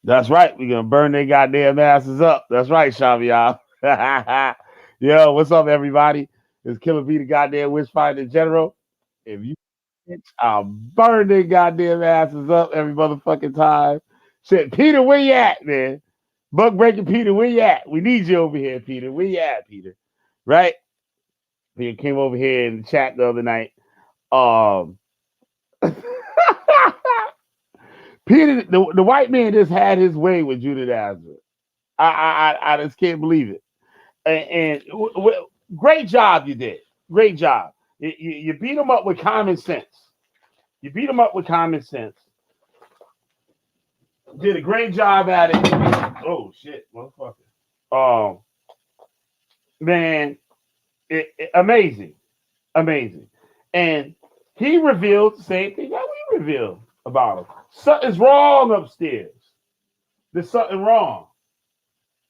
That's right. We're gonna burn their goddamn asses up. That's right, Shavia. Yo, what's up, everybody? It's Killer B, the goddamn witchfinder general. If you bitch, I'll burn their goddamn asses up every motherfucking time. Shit, Peter, where you at, man? Buck breaking Peter, where you at? We need you over here, Peter. Where you at, Peter? Right? Peter came over here in the chat the other night. Um Peter, the white man just had his way with Judith Nazareth. I just can't believe it. And great job you did. Great job. You beat him up with common sense. You beat him up with common sense. Did a great job at it. Oh shit, motherfucker. Um, man, amazing, amazing. And he revealed the same thing that we revealed about him. Something's wrong upstairs. There's something wrong.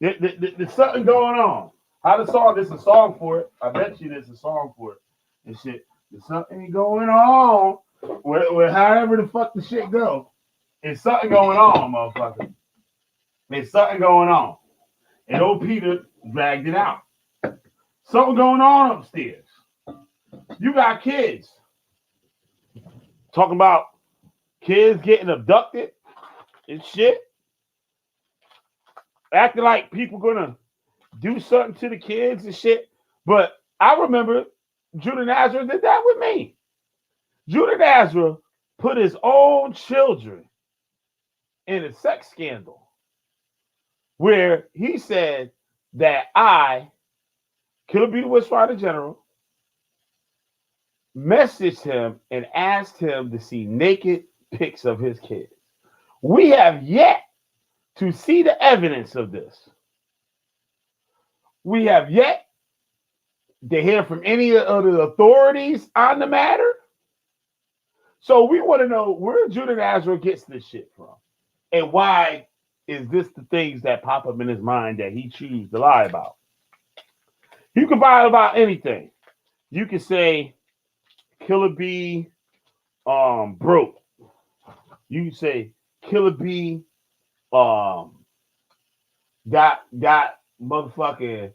There's something going on. How the song? There's a song for it. I bet you there's a song for it. And shit, there's something going on. Where however the fuck the shit go, there's something going on, motherfucker. There's something going on. And old Peter dragged it out. Something going on upstairs. You got kids. Talking about kids getting abducted and shit. Acting like people gonna do something to the kids and shit. But I remember Judah Nazareth did that with me. Judah Nazareth put his own children in a sex scandal where he said that I, Killer B the Witchfinder General, messaged him and asked him to see naked pics of his kids. We have yet to see the evidence of this. We have yet to hear from any of the authorities on the matter. So we want to know where Judah Nazareth gets this shit from. And why is this the things that pop up in his mind that he chooses to lie about? You can lie about anything. You can say Killer B broke. You can say Killer B got motherfucking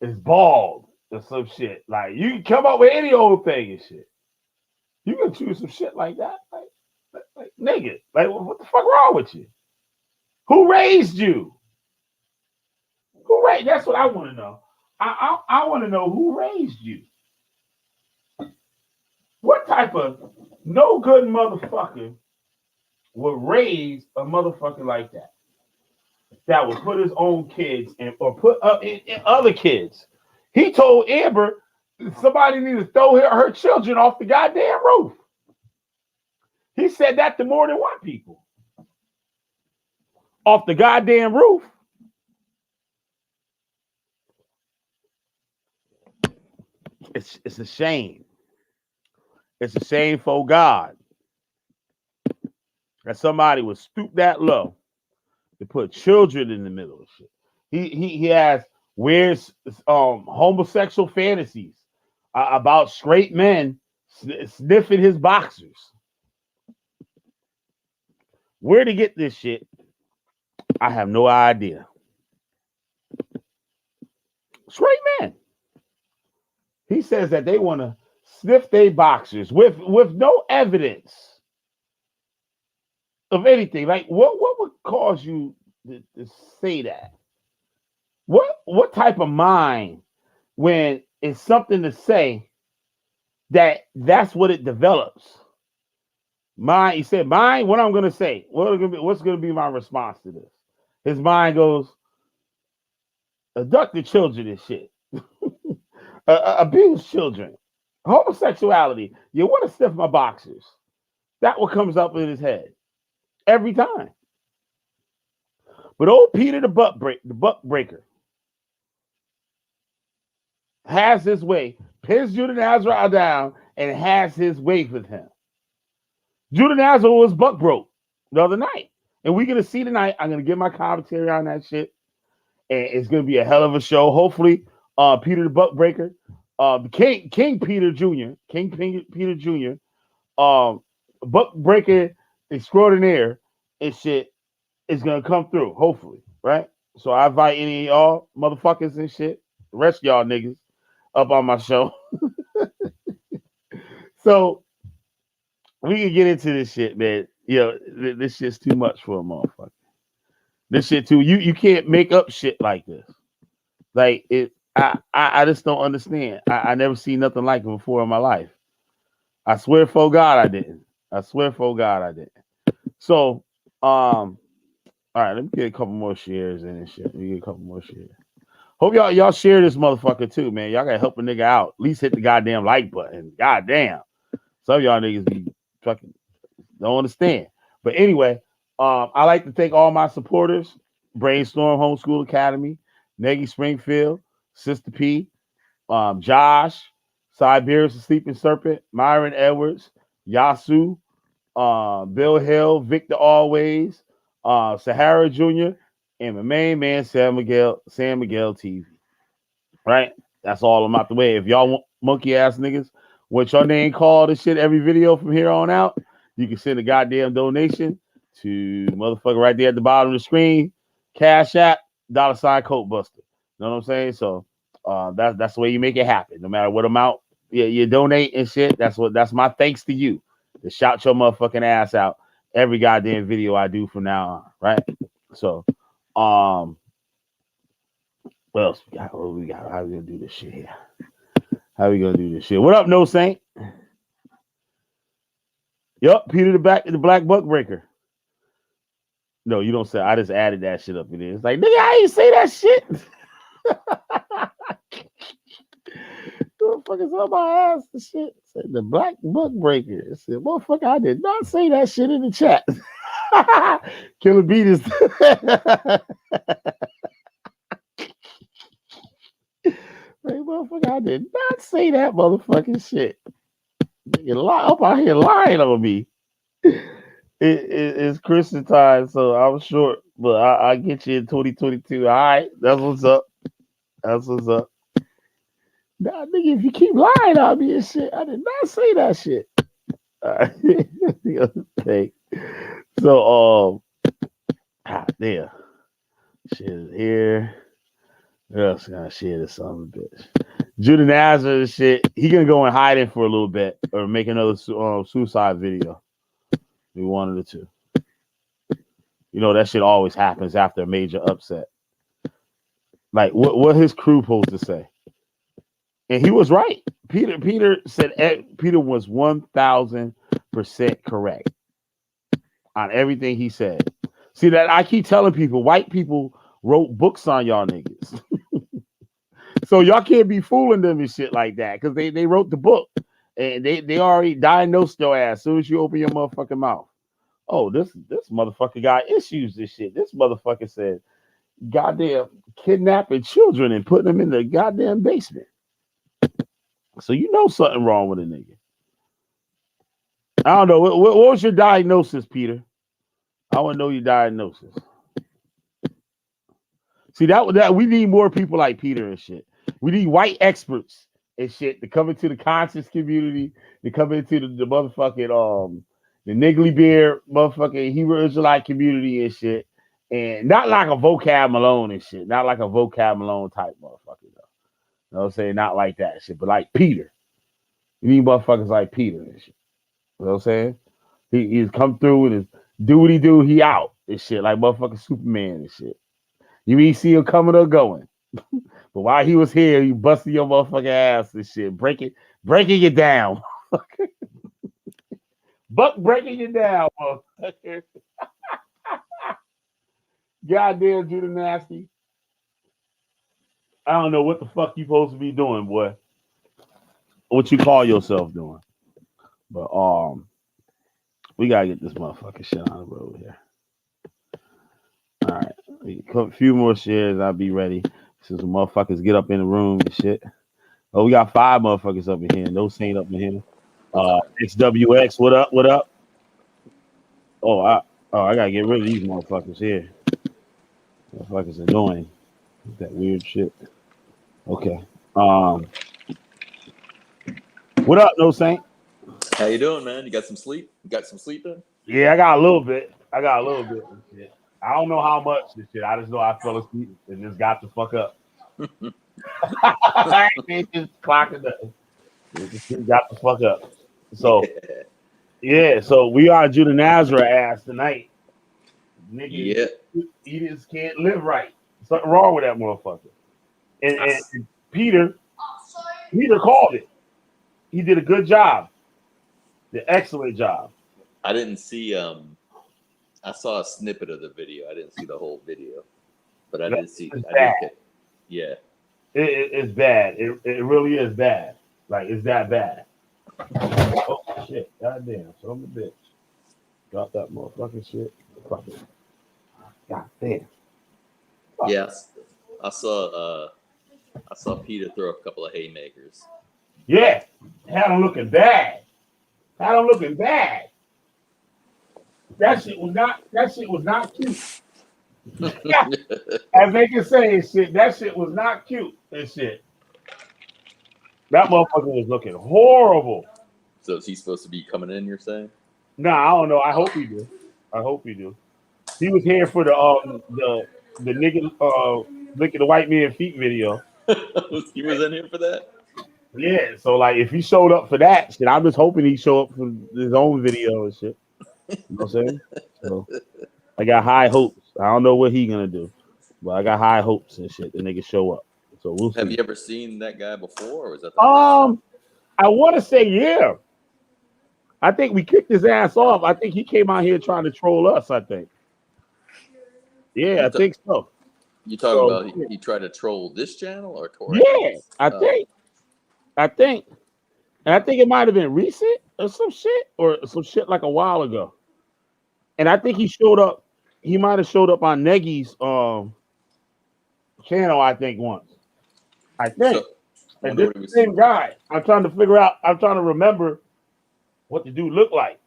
is bald or some shit. Like you can come up with any old thing and shit. You can choose some shit like that. Like nigga. Like what the fuck wrong with you? Who raised you? Who raised? That's what I want to know. I want to know who raised you. What type of no good motherfucker would raise a motherfucker like that? That would put his own kids in, or put up in other kids. He told Amber somebody needs to throw her children off the goddamn roof. He said that to more than one people. Off the goddamn roof. It's a shame. It's a shame for God that somebody would stoop that low to put children in the middle of shit. He has weird homosexual fantasies about straight men sniffing his boxers. Where to get this shit, I have no idea. Straight men. He says that they want to sniff their boxers with no evidence of anything. Like what would cause you to say that? What type of mind when it's something to say that's what it develops? Mind, he said, mind, what I'm gonna say, what's gonna be my response to this? His mind goes, abducted children and shit. Abuse children. Homosexuality. You want to sniff my boxers. That what comes up in his head. Every time. But old Peter the buck breaker has his way, pins Judah Nazareth down, and has his way with him. Judah Nazareth was buck broke the other night. And we're going to see tonight. I'm going to get my commentary on that shit. And it's going to be a hell of a show. Hopefully, Peter the buck breaker, King Peter Jr., Peter Jr., buck breaker extraordinaire and shit, is gonna come through, hopefully, right? So I invite any of y'all motherfuckers and shit, the rest of y'all niggas, up on my show. So we can get into this shit, man. This shit's too much for a motherfucker. This shit too. You can't make up shit like this. Like it. I just don't understand. I never seen nothing like it before in my life. I swear for God I didn't. I swear for God I didn't. So all right, let me get a couple more shares in this shit. Let me get a couple more shares. Hope y'all share this motherfucker too, man. Y'all gotta help a nigga out. At least hit the goddamn like button. Goddamn. Some of y'all niggas be fucking don't understand. But anyway, I like to thank all my supporters: Brainstorm Homeschool Academy, Nagy Springfield, Sister P, Josh, Siberius the Sleeping Serpent, Myron Edwards, Yasu, Bill Hill, Victor Always, Sahara Jr., and my main man Sam Miguel TV. Right? That's all I'm out the way. If y'all want monkey ass niggas, what your name called and shit every video from here on out, you can send a goddamn donation to motherfucker right there at the bottom of the screen. Cash App, $ Coat Buster. You know what I'm saying? So that's the way you make it happen. No matter what amount you donate and shit, that's my thanks to you. To shout your motherfucking ass out every goddamn video I do from now on, right? So what else we got? What we got? How we gonna do this shit here? How we gonna do this shit? What up, No Saint? Yup, Peter the Black Buck Breaker. No, you don't say. I just added that shit up in there. It's like, nigga, I ain't say that shit. Motherfuckers on my ass and shit. Said the Black Buck Breaker. I said, motherfucker, I did not say that shit in the chat. Killer Beat is. Like, motherfucker, I did not say that motherfucking shit. Nigga, up out here lying on me. It's Christian time, so I was short, but I get you in 2022. All right, that's what's up. That's what's up. Nah, nigga, if you keep lying on me and shit, I did not say that shit. All right. Okay. So, there. Shit is here. What else can I share this son of a bitch? Judah Nazareth and shit. He gonna go in hiding for a little bit or make another suicide video. We one of the two. You know that shit always happens after a major upset. Like what his crew supposed to say, and he was right. Peter said Peter was 1000% correct on everything he said. See that I keep telling people, white people wrote books on y'all niggas, so y'all can't be fooling them and shit like that because they wrote the book and they already diagnosed your ass as soon as you open your motherfucking mouth. Oh, this motherfucker got issues. This shit. This motherfucker said, goddamn kidnapping children and putting them in the goddamn basement. So you know something wrong with a nigga. I don't know. What was your diagnosis, Peter? I want to know your diagnosis. See that we need more people like Peter and shit. We need white experts and shit to come into the conscious community, to come into the motherfucking the Niggly Bear motherfucking Hebrew Israelite community and shit. And not like a Vocab Malone and shit. Not like a Vocab Malone type motherfucker, though. You know what I'm saying? Not like that shit, but like Peter. You need motherfuckers like Peter and shit. You know what I'm saying? He's come through and do what he do, he out and shit. Like motherfucking Superman and shit. You ain't see him coming or going. But while he was here, you busted your motherfucking ass and shit. Breaking it down. Buck breaking it down, motherfucker. Goddamn Judah Nasty. I don't know what the fuck you supposed to be doing, boy. What you call yourself doing. But we gotta get this motherfucking shit on the road here. All right. A few more shares, I'll be ready. Since the motherfuckers get up in the room and shit. Oh, we got 5 motherfuckers up in here. Those ain't up in here. XWX, what up? What up? Oh, I gotta get rid of these motherfuckers here. Motherfuckers annoying. That weird shit. Okay. What up, No Saint? How you doing, man? You got some sleep? You got some sleep in? Yeah, I got a little bit. Yeah. I don't know how much this shit. I just know I fell asleep and just got the fuck up. I ain't just clocking up. Just got the fuck up. So yeah, so we are Judah Nazarah ass tonight. Nigga, Yeah. he just can't live right. Something wrong with that motherfucker. And Peter called it. He did a good job. The excellent job. I didn't see I saw a snippet of the video. I didn't see the whole video. But I did see It's I bad. did get yeah. It's bad. It really is bad. Like it's that bad. Oh shit! Goddamn! So I'm a bitch. Drop that motherfucking shit. Fuck it. God damn. Fuck. Yes. I saw Peter throw a couple of haymakers. Yeah. Had him looking bad. Had him looking bad. That shit was not cute. As they can say and shit, that shit was not cute and shit. That motherfucker was looking horrible. So is he supposed to be coming in, you're saying? Nah, I don't know. I hope he do. I hope he do. He was here for the nigga licking the white man feet video. He was in here for that? Yeah, so like if he showed up for that shit, I'm just hoping he show up for his own video and shit. You know what I'm saying? So I got high hopes. I don't know what he gonna do, but I got high hopes and shit. The nigga show up. So we'll see. Have you ever seen that guy before, or was that the first time? I want to say yeah. I think we kicked his ass off. I think he came out here trying to troll us. I think. Yeah, I think so. You talking about he tried to troll this channel or Yeah, I think, and I think it might have been recent or some shit like a while ago. And I think he showed up. He might have showed up on Negi's channel. I think once. I think. So, and this the same guy. I'm trying to figure out. I'm trying to remember what the dude looked like.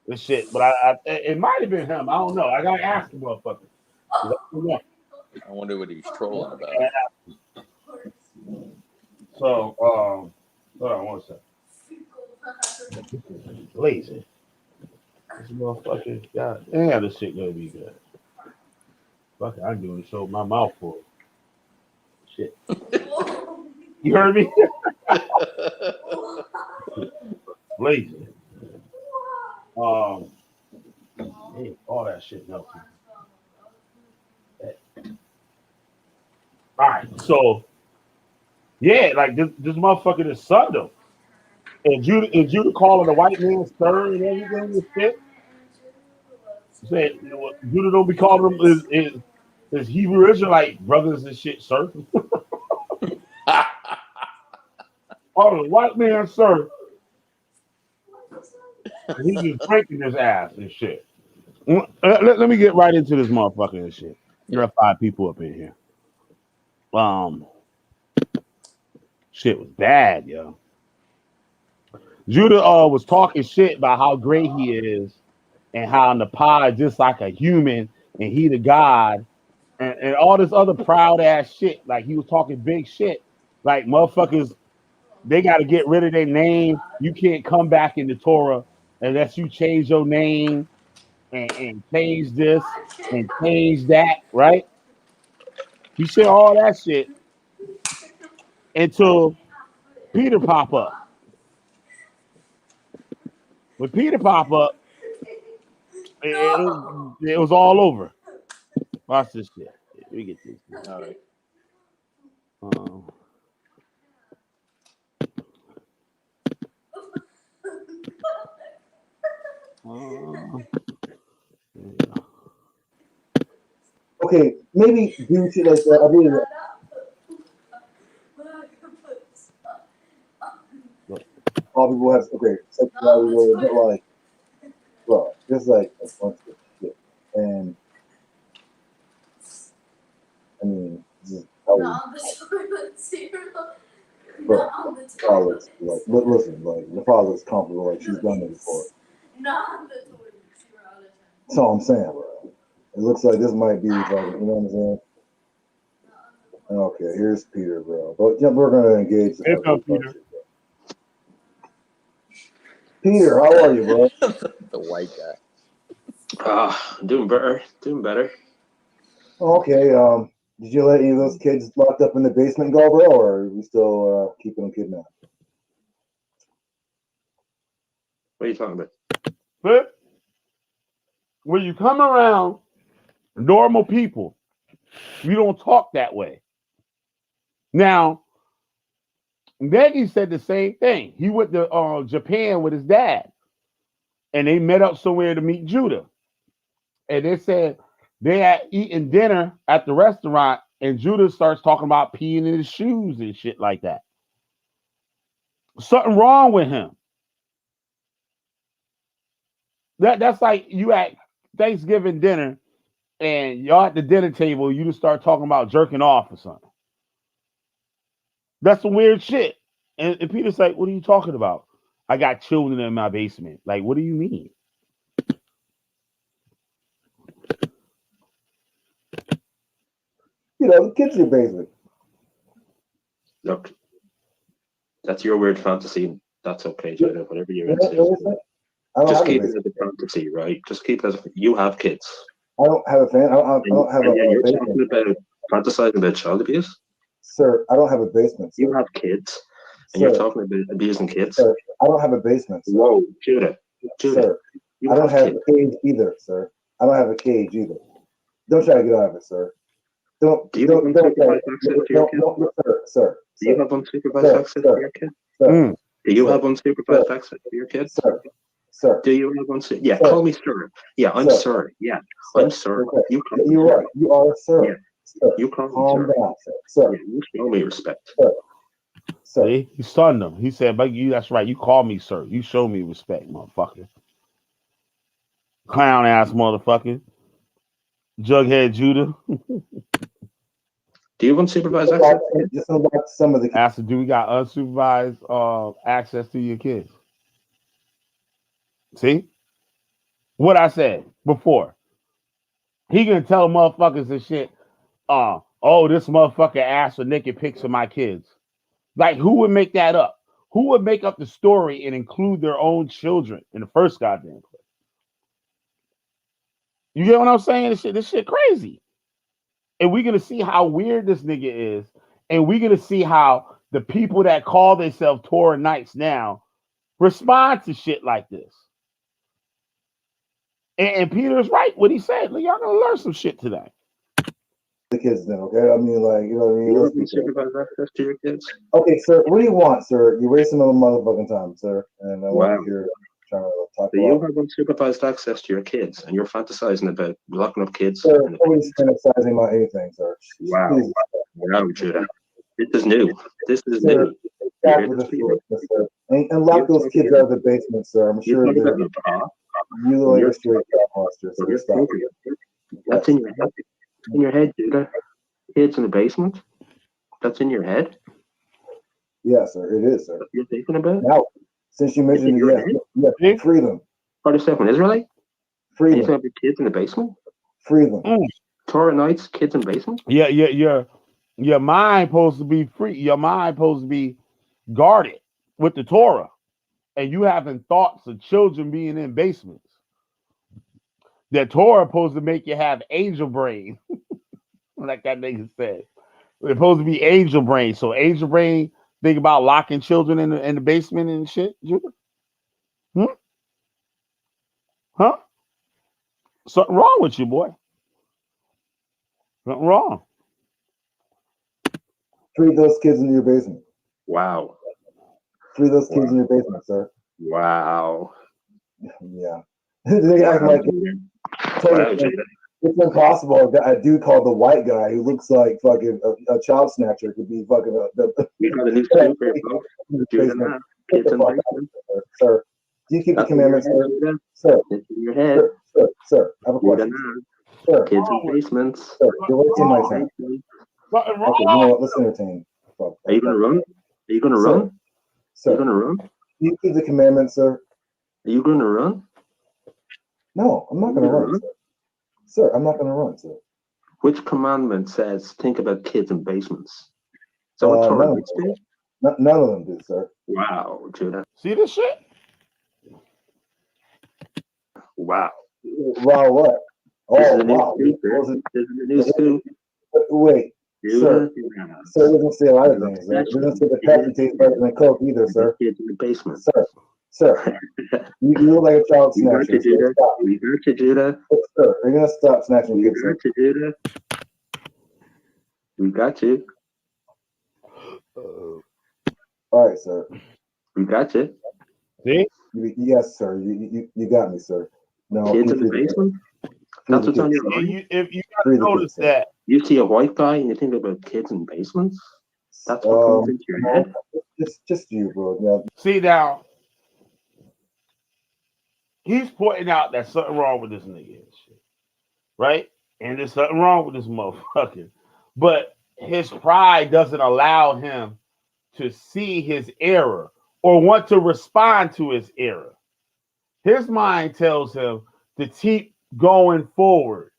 This shit, but it might have been him. I don't know. I gotta ask the motherfucker. I wonder what he was trolling about. So, hold on one second. Lazy. This motherfucker, God damn, this shit gonna be good. Fuck it, I'm doing the show with my mouth full. Shit. You heard me? Lazy. Hey, all that shit melted. All right, so yeah, like this motherfucker is son though. And Judah calling the white man sir and everything and shit. Said Judah don't be calling them his Hebrew Israelite brothers and shit, sir. Oh, the white man, sir. And he just breaking his ass and shit. Let me get right into this motherfucker and shit. There are 5 people up in here. Shit was bad, yo. Judah was talking shit about how great he is and how Napah is just like a human and he the God and all this other proud ass shit. Like he was talking big shit. Like motherfuckers, they got to get rid of their name. You can't come back in the Torah unless you change your name and change this and change that, right? He said all that shit until Peter pop up. When Peter pop up, it was all over. Watch this shit. We get this. All right. Okay, maybe do shit like that. I mean, all people have sexuality, but like, bro, just like a bunch of shit. And I mean, just bro, father's like, listen, like the father's comfortable, like she's done it before. That's all I'm saying, bro. It looks like this might be like, you know what I'm saying? Okay, here's Peter, bro. But yeah, we're gonna engage. Here comes Peter. Peter, how are you, bro? The white guy. Doing better. Okay. Did you let any of those kids locked up in the basement go, bro, or are we still keeping them kidnapped? What are you talking about? But when you come around normal people, you don't talk that way. Now, Maggie said the same thing. He went to Japan with his dad, and they met up somewhere to meet Judah. And they said they had eaten dinner at the restaurant, and Judah starts talking about peeing in his shoes and shit like that. Something wrong with him. That's like you at Thanksgiving dinner, and y'all at the dinner table, you just start talking about jerking off or something. That's some weird shit. And Peter's like, what are you talking about? I got children in my basement. Like, what do you mean? You know, the kids in your basement. Look, that's your weird fantasy. That's okay, Judah. Whatever you're You know, into. listen, I don't Just have a keep it basement. as a fantasy, right? Just keep it as you have kids. I don't have a fan. I don't have And yeah, a you're basement. talking about fantasizing about child abuse. Sir, I don't have a basement. Sir. You have kids, and Sir, you're talking about abusing kids. sir, I don't have a basement. Sir. Whoa, Judah, Sir, you I don't have kids. a cage either, sir. I don't have a cage either. Don't try to get out of it, sir. Don't. Do you have unsupervised access to your kids? Sir. Do you have unsupervised access to your kids? Sir. Do you have unsupervised access to your kids? Sir. Do you have unsupervised? Yeah, Sir. call me sir. Yeah, I'm sir. Yeah, I'm sir. Okay. You call me You're sir. right. You are sir. Yeah. Sir. You call me Calm sir. down, sir. Yeah, you show me respect. Sir. See, he stunned him. He said, "But you, that's right. You call me sir. You show me respect, motherfucker. Clown ass motherfucker. Jughead Judah." Do you have unsupervised access? Just unlock some of the kids. Asked, do we got unsupervised access to your kids? See what I said before. He gonna tell motherfuckers and shit. Oh, this motherfucker asked for naked pics of my kids. Like, who would make that up? Who would make up the story and include their own children in the first goddamn clip? You get what I'm saying? This shit crazy. And we're gonna see how weird this nigga is, and we're gonna see how the people that call themselves Torah Knights now respond to shit like this. And Peter's right what he said. Look, y'all gonna learn some shit today. The kids then, okay? I mean, like, you know what I mean? Do you have Let's be fair. unsupervised access to your kids? Okay, sir, what do you want, sir? You're wasting all the motherfucking time, sir. And I want Wow. to hear trying to talk Do you about. have unsupervised access to your kids, and you're fantasizing about locking up kids? Sir, nobody's fantasizing about anything, sir. Wow. Please. Wow, Judah. This is new. This is Sir, new. back You're with the here floor, sir. And lock those kids out of the basement, sir. I'm You're sure talking they're about the car. you like a straight cat monster, so You're stop thinking. it. That's in your head. In your head, Judah. Kids in the basement. That's in your head. Yeah, sir, it is, sir. You're thinking about. Now, since you mentioned in your it, head? yes, free them. What is that, an Israelite? Free And you them. have your kids in the basement? Free them. Torah Knights, kids in basement? Yeah, your mind supposed to be free. Your mind supposed to be guarded with the Torah, and you having thoughts of children being in basements. That Torah supposed to make you have angel brain, like that nigga said. It's supposed to be angel brain. So angel brain think about locking children in the basement and shit. Huh? Something wrong with you, boy. Something wrong. Free those kids in your basement. Wow. Free those kids in your basement, sir. Wow. Yeah. They act like it's impossible. A dude called the white guy who looks like fucking a child snatcher could be fucking We got a new super, folks. Kids in the basement. Sir, do you keep the commandments, sir? Sir, it's in your head. Sir, I have a question. Sir, kids in basements. Sir, you're wasting my time. Something wrong. Okay, you know what? Let's entertain. Are you gonna run? Are you gonna run? Are Sir, you gonna run? do you keep the commandments, sir? Are you gonna run? No, I'm not gonna run, sir. Sir, I'm not gonna run, sir. Which commandment says think about kids in basements? Is that what Torah Knights do? None of them do, sir. Wow, Judah. See this shit? Wow. Wow, what? This is Oh a new wow! scoop, sir. Was it- This is a new scoop. Wait, sir. Judah, Sir, it doesn't say a lot of things. Sir. It doesn't say the coffee tastes better than Coke either, sir. Kids in the basement. Sir, you look like a child We got snatcher. you, Judah. Stop. We got you, Judah. Sir, you're gonna stop snatching We kids, sir. got you, Judah. We got you. All right, sir. We got you. See? Yes, sir. You got me, sir. No, Kids in the basement? That's what's on your And mind? if you Free gotta the notice kids, sir. that You see a white guy and you think about kids in basements? That's what comes into your head? Just you, bro. Yeah. see now, he's pointing out that something wrong with this nigga and shit, right? And there's something wrong with this motherfucker, but his pride doesn't allow him to see his error or want to respond to his error. His mind tells him to keep going forward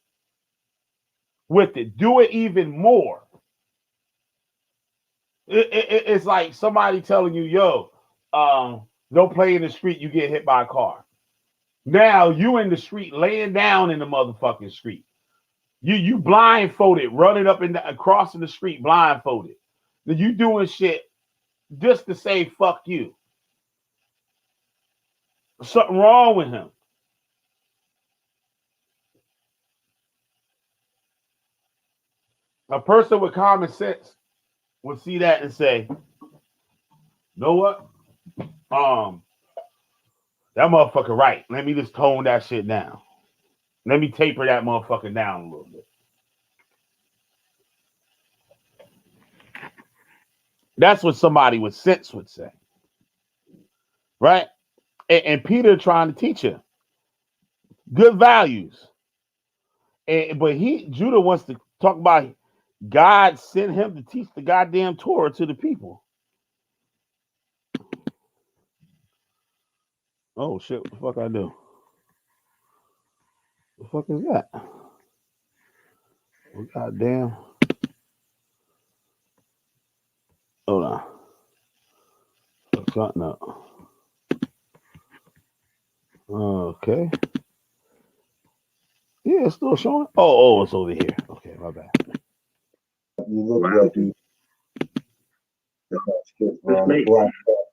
with it. Do it even more. It's like somebody telling you, yo, don't play in the street, you get hit by a car. Now you in the street, laying down in the motherfucking street. You blindfolded, running up and crossing the street blindfolded. Then you doing shit just to say fuck you. Something wrong with him. A person with common sense would see that and say, know what? That motherfucker right. Let me just tone that shit down. Let me taper that motherfucker down a little bit. That's what somebody with sense would say. Right? And Peter trying to teach him good values. But Judah wants to talk about God sent him to teach the goddamn Torah to the people. Oh shit, what the fuck I do? What the fuck is that? Oh, goddamn. Hold on. Fuck something up. Okay. Yeah, it's still showing. Oh, it's over here. Okay, my bad. You look like you. Black.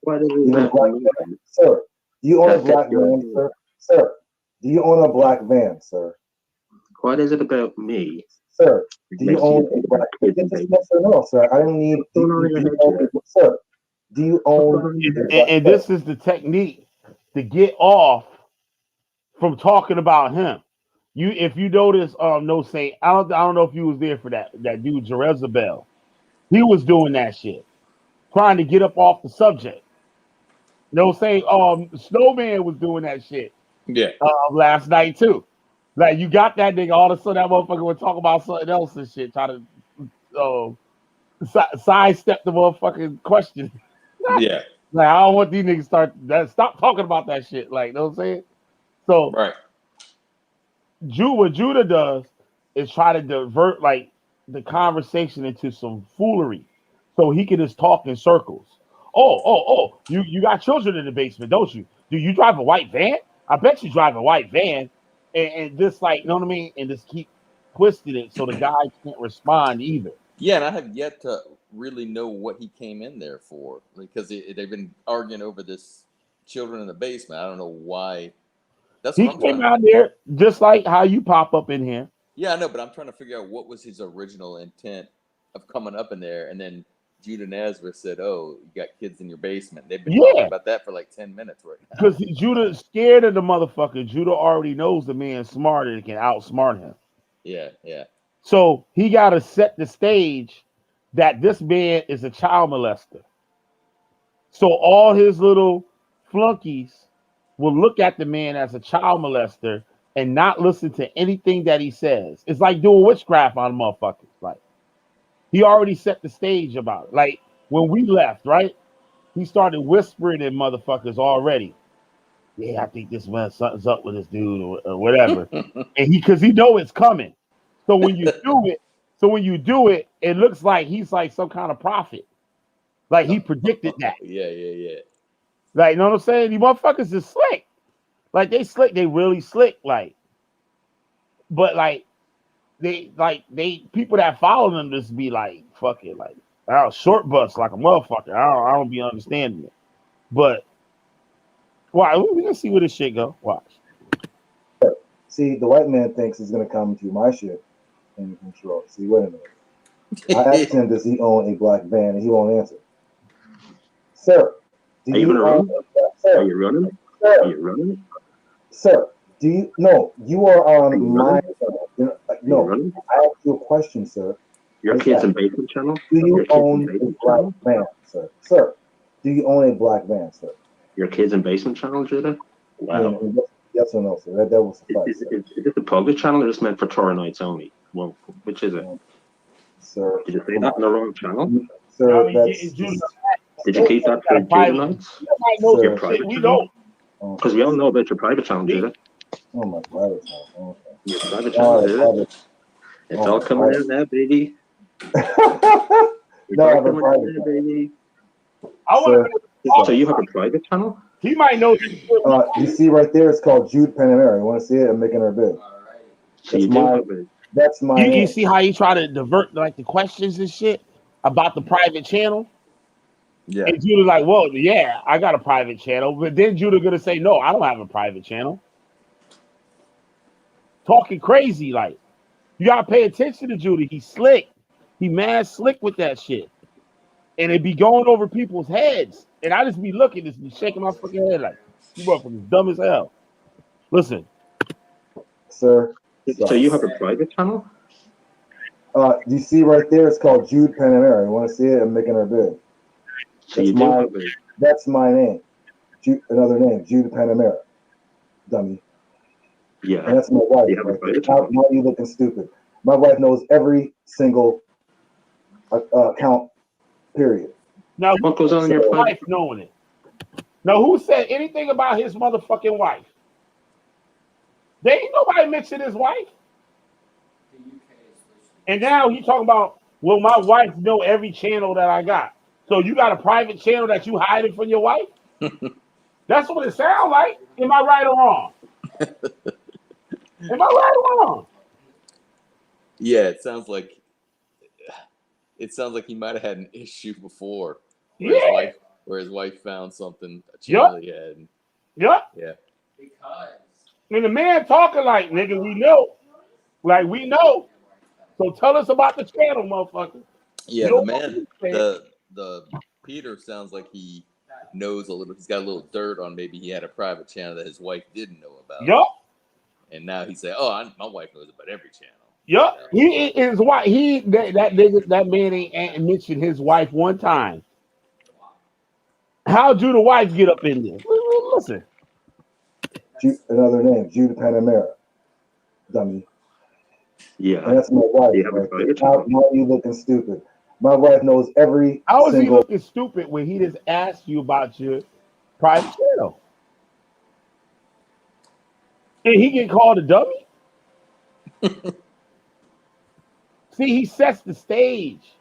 Why does it Even matter? black van. Sir, do you own a black van, sir? Sir, do you own a black van, sir? What is it about me? Sir, do you own a black van? Just yes or no, sir. I don't need. Sir, do you own? And this is the technique to get off from talking about him. If you notice, no Saint, I don't know if you was there for that dude Jezebel. He was doing that shit, trying to get up off the subject. No Saint, Snowman was doing that shit. Yeah. Last night too. Like you got that nigga, all of a sudden that motherfucker would talk about something else and shit, try to sidestep the motherfucking question. Yeah. Like I don't want these niggas stop talking about that shit. Like, you know what I'm saying? So Right. What Judah does is try to divert like the conversation into some foolery, so he can just talk in circles. Oh! You got children in the basement, don't you? Do you drive a white van? I bet you drive a white van, and just like you know what I mean, and just keep twisting it so the guy can't respond either. Yeah, and I have yet to really know what he came in there for because they've been arguing over this children in the basement. I don't know why. That's He what I'm came trying. out there just like how you pop up in here. Yeah, I know, but I'm trying to figure out what was his original intent of coming up in there, and then Judah Nazareth said, "Oh, you got kids in your basement." They've been talking about that for like 10 minutes right now. Because Judah's scared of the motherfucker. Judah already knows the man's smarter and can outsmart him. Yeah. So he got to set the stage that this man is a child molester. So all his little flunkies will look at the man as a child molester and not listen to anything that he says. It's like doing witchcraft on motherfuckers. Like he already set the stage about it. Like when we left, right? He started whispering in motherfuckers already. Yeah, I think this man something's up with this dude or whatever. And because he know it's coming. So when you do it, it looks like he's like some kind of prophet. Like he predicted that. Yeah. Like, you know what I'm saying? These motherfuckers is slick. Like they slick, they really slick. Like but like they people that follow them just be like fucking like short bus like a motherfucker. I don't be understanding it. But why we gonna see where this shit go. Watch. See, the white man thinks he's gonna come to my shit and control. See, wait a minute. I asked him, does he own a black van, and he won't answer. Sir, do Are you gonna own run? sir, Are you running? sir, Are you running? sir, do you no, you are Are on you my running? no, Are you no, running? I asked you a question, sir. Your What is kids that? in basement channel? Do you Your kids in own a basement black channel? van, sir? Sir, do you own a black van, sir? Your kids in basement channel, Judah? Wow. And yes or no, sir? That will suffice, Is sir. it the public channel or just meant for Torah nights only? Well, which is it? Sir, Did you say come that on. in the wrong channel? Sir, Getting that's Judah. Did you keep that for Got a Judah private. nights? You might know Sir. some Private shit we channel? don't. Because we all know about your private channel, Judah. Oh my private channel. Okay. Your private All channel, right, Judah. private. It's all coming out now, baby. It's No, I all have a coming out private now, channel. baby. I want Sir, So you have a private channel? he might know. you see right there, it's called Jude Panamera. You want to see it? I'm making her bid. So you do have it. That's my You name. see how he try to divert like the questions and shit about the private channel? Yeah. And Judah's like, well, yeah, I got a private channel. But then Judah gonna say, no, I don't have a private channel. Talking crazy, like you gotta pay attention to Judah. He's slick. He mad slick with that shit. And it be going over people's heads. And I just be looking, just be shaking my fucking head like, you motherfuckers dumb as hell. Listen. Sir. So you have a private channel? You see right there, it's called Jude Panamera. You want to see it? I'm making her bid. So you do have it. That's my name. Another name, Jude Panamera. Dummy. Yeah. And that's my wife. You have a Right private there. channel? Why are you looking stupid? My wife knows every single account, period. Now, What goes on in your wife knowing it? Now, who said anything about his motherfucking wife? There ain't nobody mentioned his wife. And now he talking about, well, my wife know every channel that I got. So you got a private channel that you hiding from your wife? That's what it sounds like. Am I right or wrong? Am I right or wrong? Yeah, it sounds like he might have had an issue before where his wife found something, a channel he had. Yep. Yeah. And the man talking like, nigga, we know. Like, we know. So tell us about the channel, motherfucker. Yeah, the man, the Peter sounds like he knows a little. He's got a little dirt on maybe he had a private channel that his wife didn't know about. Yup. And now he said, "Oh, my wife knows about every channel." Yup. He is why that man ain't mentioned his wife one time. How'd the wife get up in there? Listen. Another name, Jude Panamera. Dummy. Yeah. And that's my wife. Right? How are you looking stupid? My wife knows every How is he looking stupid when he just asked you about your private channel? And he get called a dummy? See, he sets the stage.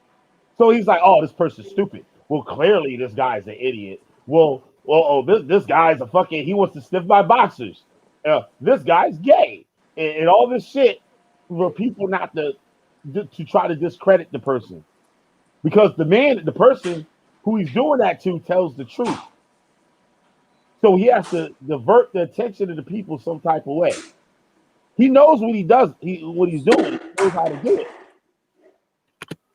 So he's like, oh, this person's stupid. Well, clearly this guy's an idiot. This guy's a fucking, he wants to sniff my boxers. This guy's gay. And all this shit for people not to try to discredit the person. Because the person who he's doing that to tells the truth. So he has to divert the attention of the people some type of way. He knows what he does, what he's doing. He knows how to do it.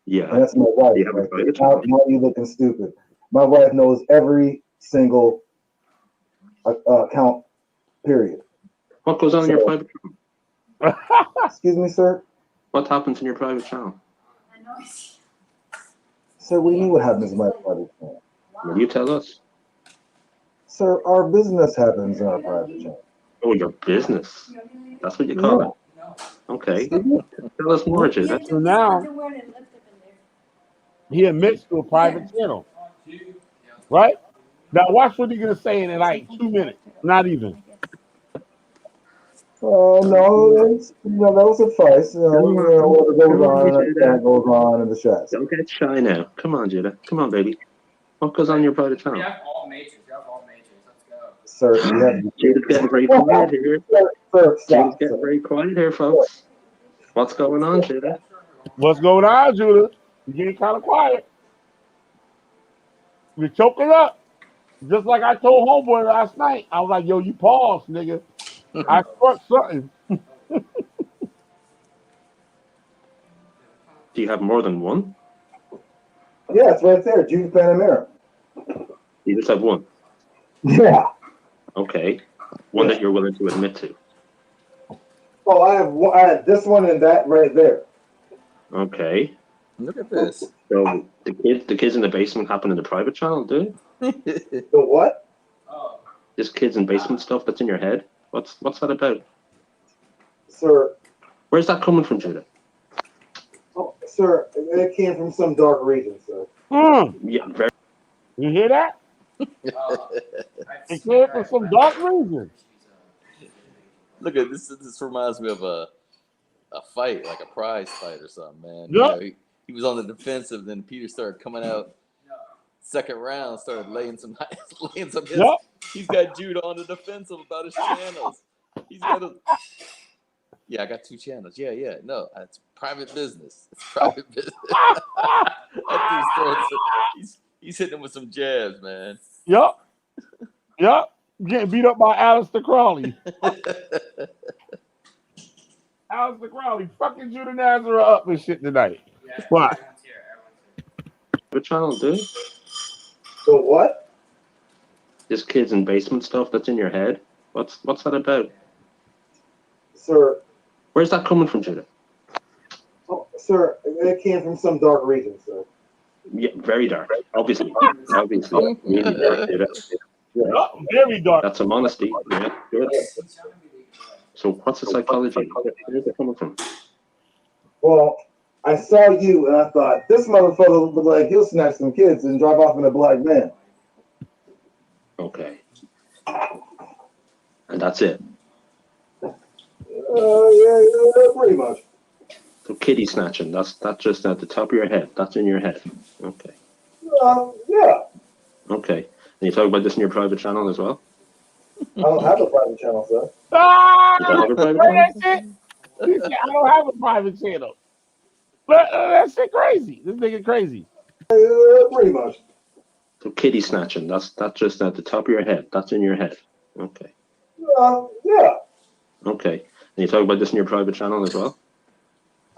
Yeah. And that's my wife. Right? How are you looking stupid? My wife knows every single account, period. What goes on in your private channel? Excuse me, sir? What happens in your private channel? Sir, what do you mean what happens in my private channel? Will you tell us? Sir, our business happens in our private channel. Oh, your business. That's what you call it. Okay. Tell us more, Judah. So now he admits to a private channel. Right? Now watch what he's gonna say in like 2 minutes. Not even. No, that'll suffice. What goes on in the chest. Don't get shy now. Come on, Judah. Come on, baby. What goes on your private channel? We have all majors. Let's go. Sir, you have Judah's getting very quiet here. Sir, Judah's stop. getting Sir. very quiet here, folks. What's going on, Judah? What's going on, Judah? You getting kind of quiet. You're choking up. Just like I told homeboy last night. I was like, yo, you pause, nigga. I struck something. Do you have more than one? Yeah, it's right there. Jude Panamera. You just have one. Yeah. Okay. One that you're willing to admit to. Oh, I have this one and that right there. Okay. Look at this. So the kids in the basement happen in the private channel, do it? The what? This kids in basement stuff that's in your head. What's that about? Sir. Where's that coming from, Judah? Oh, sir, it came from some dark region, sir. Yeah, very. You hear that? It came from some dark region. Look at this. This reminds me of a fight, like a prize fight or something, man. Yep. You know, he was on the defensive, then Peter started coming out. Second round, started laying some hits. Yep. He's got Judah on the defensive about his channels. He's got a. Yeah, I got 2 channels. Yeah. No, it's private business. It's private business. That dude's he's hitting him with some jabs, man. Yep. Getting beat up by Aleister Crowley. Aleister Crowley fucking Judah Natzarah up and shit tonight. Why? Private channel, do it? The what? This kids in basement stuff that's in your head. What's that about? Sir. Where's that coming from, Judah? Oh, sir, it came from some dark region, sir. Yeah, very dark. Obviously. Really dark, Judah. Yep. Very dark. That's some honesty. Yeah, good. So what's the psychology? Where's it coming from? Well, I saw you and I thought, this motherfucker look like he'll snatch some kids and drive off in a black van. Okay. And that's it. Yeah, pretty much. So kitty snatching, that's just at the top of your head. That's in your head. Okay. Yeah. Okay. And you talk about this in your private channel as well? I don't have a private channel, sir. You don't have a private channel? That shit? He said, I don't have a private channel. But that shit crazy. This nigga crazy. Pretty much. So kitty snatching, that's just at the top of your head. That's in your head. Okay. Yeah. Okay. And you talk about this in your private channel as well?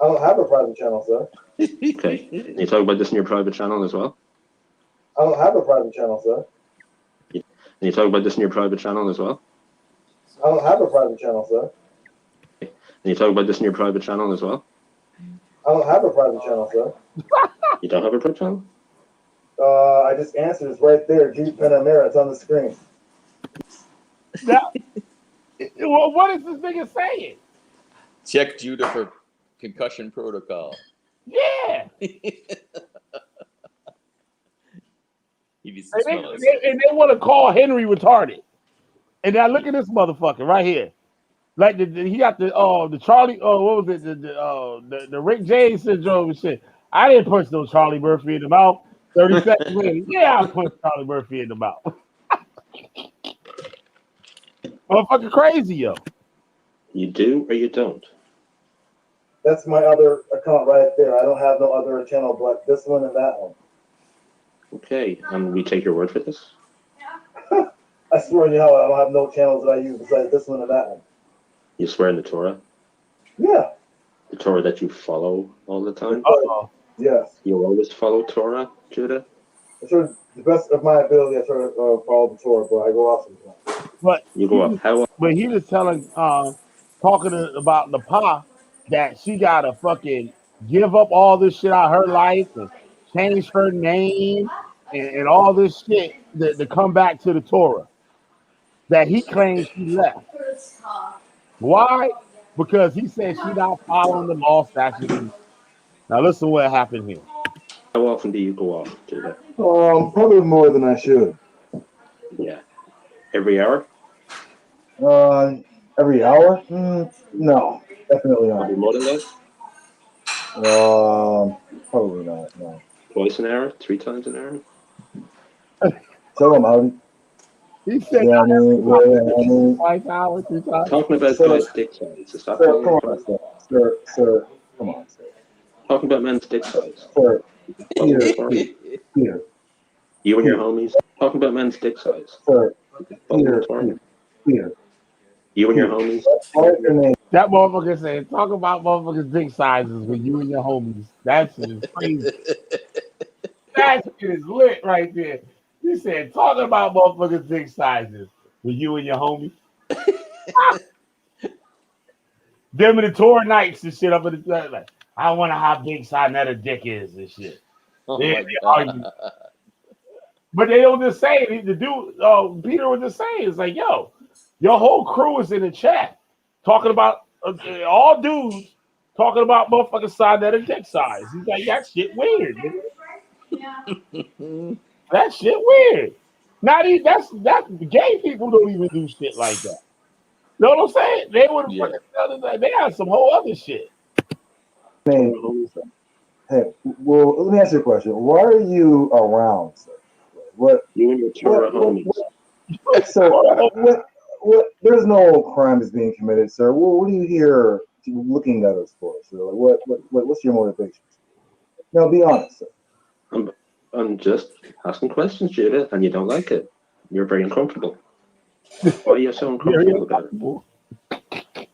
I don't have a private channel, sir. Okay. And you talk about this in your private channel as well? I don't have a private channel, sir. And you talk about this in your private channel as well? I don't have a private channel, sir. And you talk about this in your private channel as well? I don't have a private channel, sir. You don't have a private channel? I just answered. It's right there. Jude Panamera. It's on the screen. Now, well, what is this nigga saying? Check Judah for concussion protocol. Yeah. He needs And to they, smell it. they want to call Henry retarded. And now look at this motherfucker right here. Like he got the Charlie what was it the Rick James syndrome and shit. I didn't punch no Charlie Murphy in the mouth. 30 seconds later, yeah, I punched Charlie Murphy in the mouth. Motherfucker crazy, yo. You do or you don't? That's my other account right there. I don't have no other channel but this one and that one. Okay. And we take your word for this? I swear to you, I don't have no channels that I use besides this one and that one. You swear in the Torah? Yeah. The Torah that you follow all the time? Yes. You always follow Torah, Judah? I try to, the best of my ability, I try to follow the Torah, but I go off sometimes. But You go up. How? But he was talking about the Pa that she gotta fucking give up all this shit out of her life and change her name and all this shit to come back to the Torah that he claims she left. Why? Because he said she's not following the law, statutes. Now listen to what happened here. How often do you go off, Judah? Probably more than I should. Yeah. Every hour? Every hour? No, definitely not. Probably more than that? Probably not. No. Twice an hour? 3 times an hour? Tell him, Howdy. He said, Yeah, I mean, twice hours, 3 times. Talking about sir, guys' dick size. Is that sir, all come you're on, talking? sir, come on, sir, Talking about men's dick size. sir, Following Peter, Torah. Peter, You and your Peter, homies talking about men's dick size. sir, Following Peter, Torah. Peter, You and your Peter. homies. What's your name? That motherfucker said, talk about motherfuckers' dick sizes with you and your homies. That shit is crazy. That shit is lit right there. He said, talking about motherfuckers' dick sizes with you and your homies. Them and the tour nights and shit up in the like, I wonder how big Sinetta dick is and shit. Oh They my argue. god. But they don't just say it. The dude, Peter was just saying, it's like, yo, your whole crew is in the chat talking about all dudes talking about motherfucking Sinetta dick size. He's like, that shit weird, nigga. That shit weird. Not even that's gay people don't even do shit like that. You know what I'm saying? They would have Yeah. fucking they had some whole other shit. Name, sir. Hey, well, let me ask you a question. Why are you around, sir? What, You and your Torah homies. sir? What? There's no crime is being committed, sir. What are you here looking at us for, sir? Like, what's your motivation? Now, be honest, sir. I'm just asking questions, Judah, and you don't like it. You're very uncomfortable. Why are you so uncomfortable about it?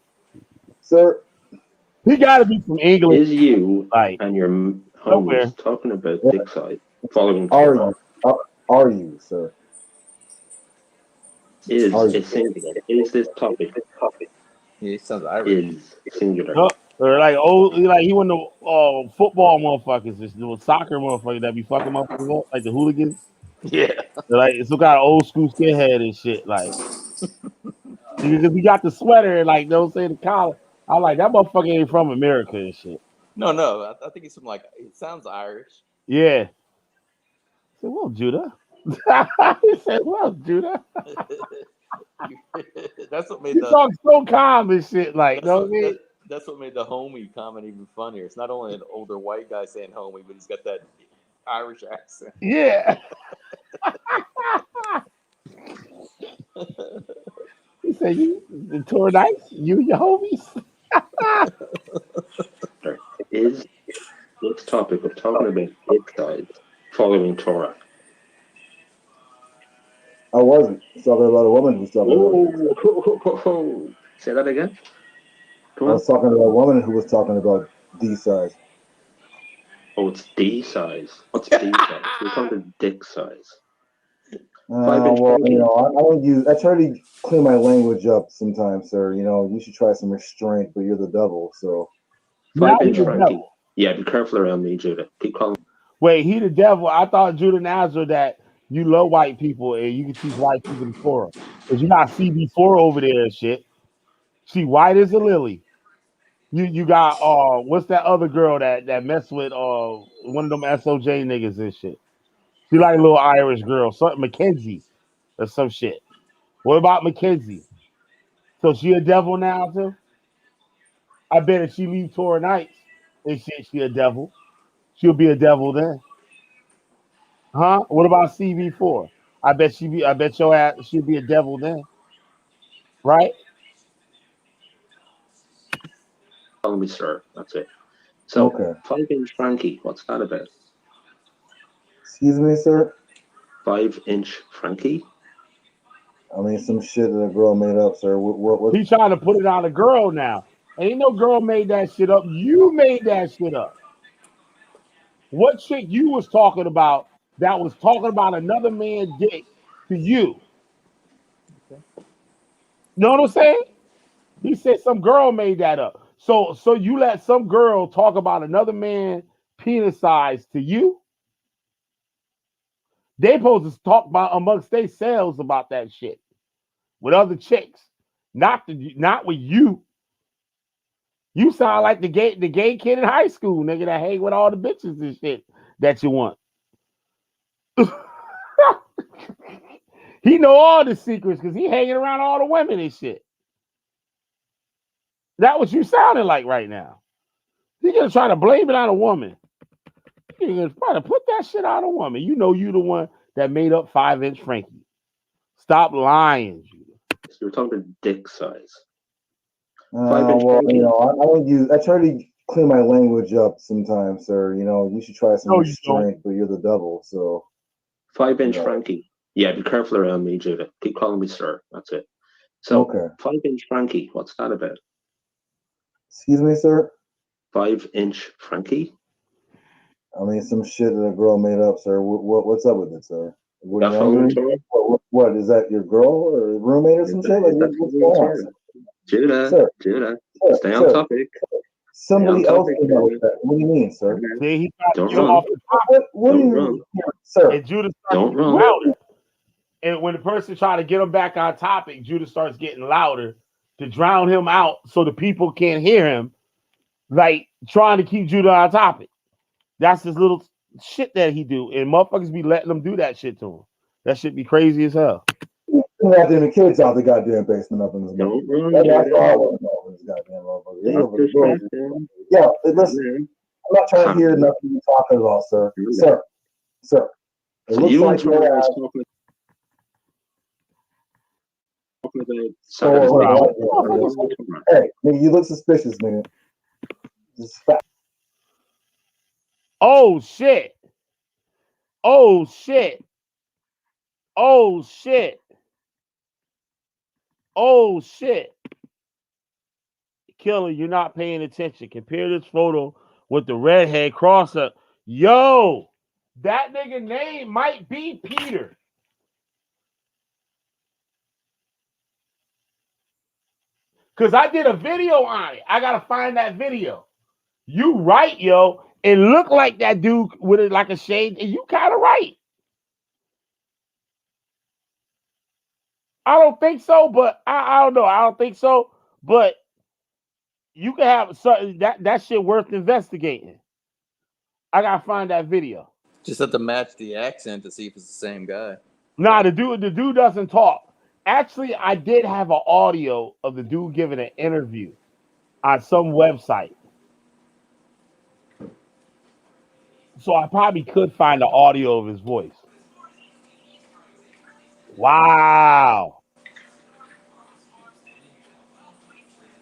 Sir, He got to be from England. Is you Like and your somewhere. homies talking about dick size following are Torah? you? Are you, sir? Is Are you? is singular? Is this topic? He sounds Irish. Is singular? Or like like he went to football motherfuckers, just little soccer motherfuckers that be fucking motherfuckers up, like the hooligans. Yeah. They're like some kind of old school skinhead and shit. Like because he got the sweater and like they'll say the collar. I'm like that motherfucker ain't from America and shit. No, I think he's from like it sounds Irish. Yeah. I said, well, Judah. He said, well, Judah. That's what made He the talks so calm and shit. Like, that's know what what I mean? that's what made the homie comment even funnier. It's not only an older white guy saying homie, but he's got that Irish accent. Yeah. He said, you the tour nights, you and your homies. Is this topic of talking about dick size following Torah? I wasn't. So there a lot of women who talking about. Whoa. Say that again. Come I on. was talking to a woman who was talking about D size. Oh, it's D size. What's D size? We're talking about dick size. 5 inch Well, pinky. I don't use. I try to clean my language up sometimes, sir. You should try some restraint, but you're the devil, so. 5 Now he inch the Frankie. devil. Yeah, be careful around me, Judah. Keep calling. Wait, he the devil. I thought Judah Nazareth that you love white people and you can teach white people the Torah. Because you got CB4 over there and shit. She white as a lily. You got what's that other girl that messed with one of them SOJ niggas and shit. She like a little Irish girl, something Mackenzie or some shit. What about Mackenzie? So she a devil now too? I bet if she leave Torah nights and shit, she a devil. She'll be a devil then. Huh? What about CV4? I bet your ass she'll be a devil then. Right? Me, sir. That's it. So, Okay. 5 inch Frankie. What's that about? Excuse me, sir. 5 inch Frankie? I mean, some shit that a girl made up, sir. What? He's trying to put it on a girl now. Ain't no girl made that shit up. You made that shit up. What chick you was talking about that was talking about another man's dick to you? Okay. Know what I'm saying? He said some girl made that up. So you let some girl talk about another man penis size to you? They supposed to talk about amongst themselves about that shit with other chicks, not with you. You sound like the gay kid in high school, nigga, that hang with all the bitches and shit that you want. He know all the secrets because he hanging around all the women and shit. That what you sounding like right now. You gonna try to blame it on a woman. You gonna try to put that shit on a woman. You know you the one that made up 5 inch Frankie. Stop lying, Judah. You're talking dick size. Well, you know, I don't use. I try to clean my language up sometimes, sir. You know, you should try some No, you restraint, but you're the devil, so. 5-inch No. Frankie. Yeah, be careful around me, Judah. Keep calling me sir. That's it. So, Okay. 5-inch Frankie. What's that about? Excuse me, sir. 5-inch Frankie. I mean, some shit that a girl made up, sir. What's up with it, sir? What, That following Torah? What is that? Your girl or roommate or some shit? Like, what's going on, Judah, sir? Judah, Sir, stay on topic. Somebody Stay on else topic, came up with Judah. that. What do you mean, sir? See, he tried Don't to get him run. off the topic. What do Don't you run. mean, sir? And Judah starts Don't getting run. louder. And when the person tries to get him back on topic, Judah starts getting louder to drown him out so the people can't hear him, like trying to keep Judah on topic. That's his little shit that he do. And motherfuckers be letting him do that shit to him. That shit be crazy as hell. Goddamn, the kids out the goddamn basement up in this Don't run, That's all I Judah. want to know. This goddamn motherfucker. They Not over the this building. man. Yeah, listen. I'm not trying to hear nothing you're talking about, sir. Sir. It So looks you like and you're Torah is talking about Hey, nigga, you look suspicious, nigga. Just fact. Oh shit. Oh shit. Oh shit. Oh shit. Killer, you're not paying attention. Compare this photo with the redhead crosser. Yo, that nigga name might be Peter. Because I did a video on it. I gotta find that video. You right, yo. It looked like that dude with it like a shade, and you kind of right. I don't think so, but I don't know. I don't think so, but you can have something that shit worth investigating. I gotta find that video. Just have to match the accent to see if it's the same guy. Nah, the dude doesn't talk. Actually, I did have an audio of the dude giving an interview on some website. So I probably could find the audio of his voice. Wow.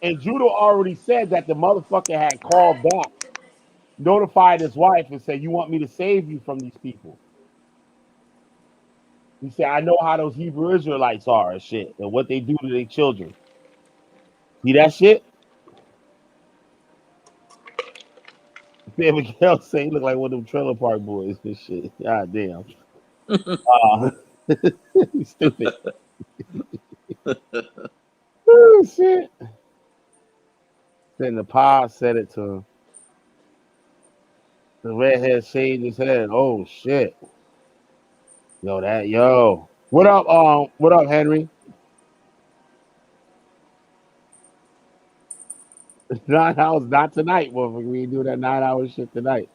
And Judah already said that the motherfucker had called back, notified his wife, and said, "You want me to save you from these people?" He said, "I know how those Hebrew Israelites are and shit, and what they do to their children." See that shit? Miguel say he look like one of them trailer park boys and shit. God damn. Stupid. Oh shit. Then the pod said it to him. The redhead shaved his head. Oh shit. Yo. What up, Henry? 9 hours, not tonight, motherfucker. We ain't do that 9-hour shit tonight.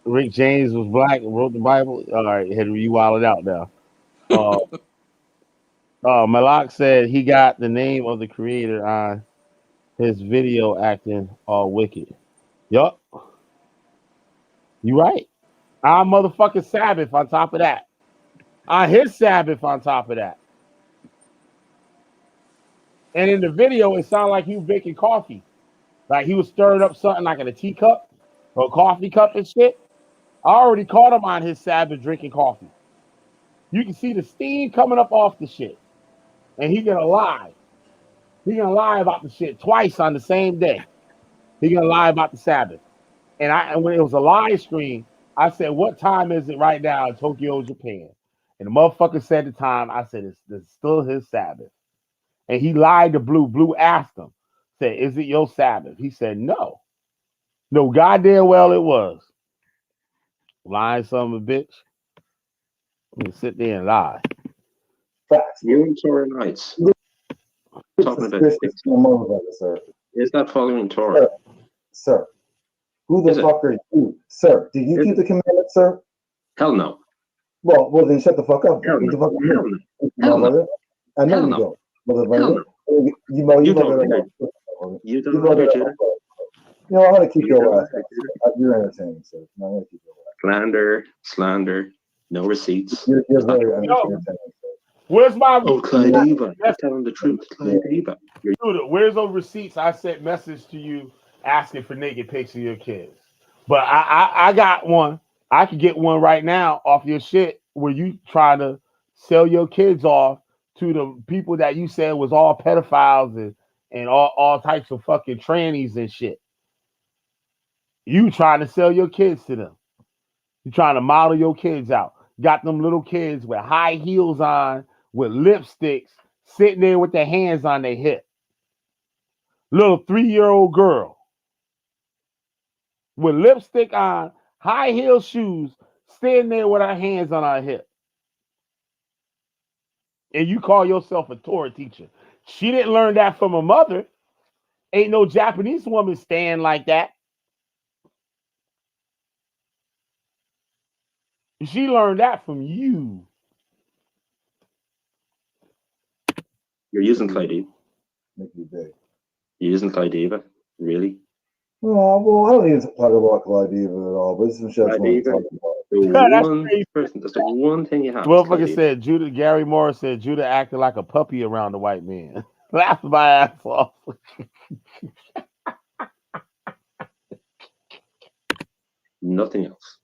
Rick James was black and wrote the Bible. All right, Henry, you wilded out now. Malak said he got the name of the creator on his video acting all wicked. Yup. You right. Our motherfucking Sabbath on top of that. On his Sabbath on top of that. And in the video, it sounded like he was making coffee. Like he was stirring up something like in a teacup or a coffee cup and shit. I already caught him on his Sabbath drinking coffee. You can see the steam coming up off the shit. And he's gonna lie. He's gonna lie about the shit twice on the same day. He's gonna lie about the Sabbath. And when it was a live stream, I said, "What time is it right now in Tokyo, Japan?" And the motherfucker said the time. I said, "It's still his Sabbath." And he lied to Blue. Blue asked him, said, "Is it your Sabbath?" He said, "No." No, goddamn well it was. Lying son of a bitch. I'm gonna sit there and lie. Facts. You and Torah Knights. Talking about Suspicious motherfucker, sir. Is that following Torah? Sir. Who the fuck are you? Sir, do you keep the commandments, sir? Hell no. Well, then shut the fuck up. Hell no. The fuck Hell no. Hell no. I know Hell you no. don't. Motherfucker. Hell no. You know You you don't know either. You don't either, Judah. You know, I'm gonna keep You your don't ass. either, Judah. You're entertaining, sir. No, I'm gonna keep your ass. Slander. No receipts. You're very understanding. Where's my Clyde Eva? You're telling the truth, Clyde Eva. Dude, where's those receipts? I sent message to you asking for naked pics of your kids. But I got one. I could get one right now off your shit where you try to sell your kids off to the people that you said was all pedophiles and all types of fucking trannies and shit. You trying to sell your kids to them. You trying to model your kids out. Got them little kids with high heels on, with lipsticks, sitting there with their hands on their hip. Little 3-year-old girl with lipstick on, high heel shoes, standing there with her hands on her hip. And you call yourself a Torah teacher. She didn't learn that from her mother. Ain't no Japanese woman stand like that. She learned that from you. You're using Clyde Eva. Make you big. You're using Clyde Eva? Really? Oh, well, I don't need to talk about Clyde Eva at all, but it's some shit I want to talk about. That's the one thing you have. Motherfucker said Gary Morris said Judah acted like a puppy around the white man. Laugh my ass off. Nothing else.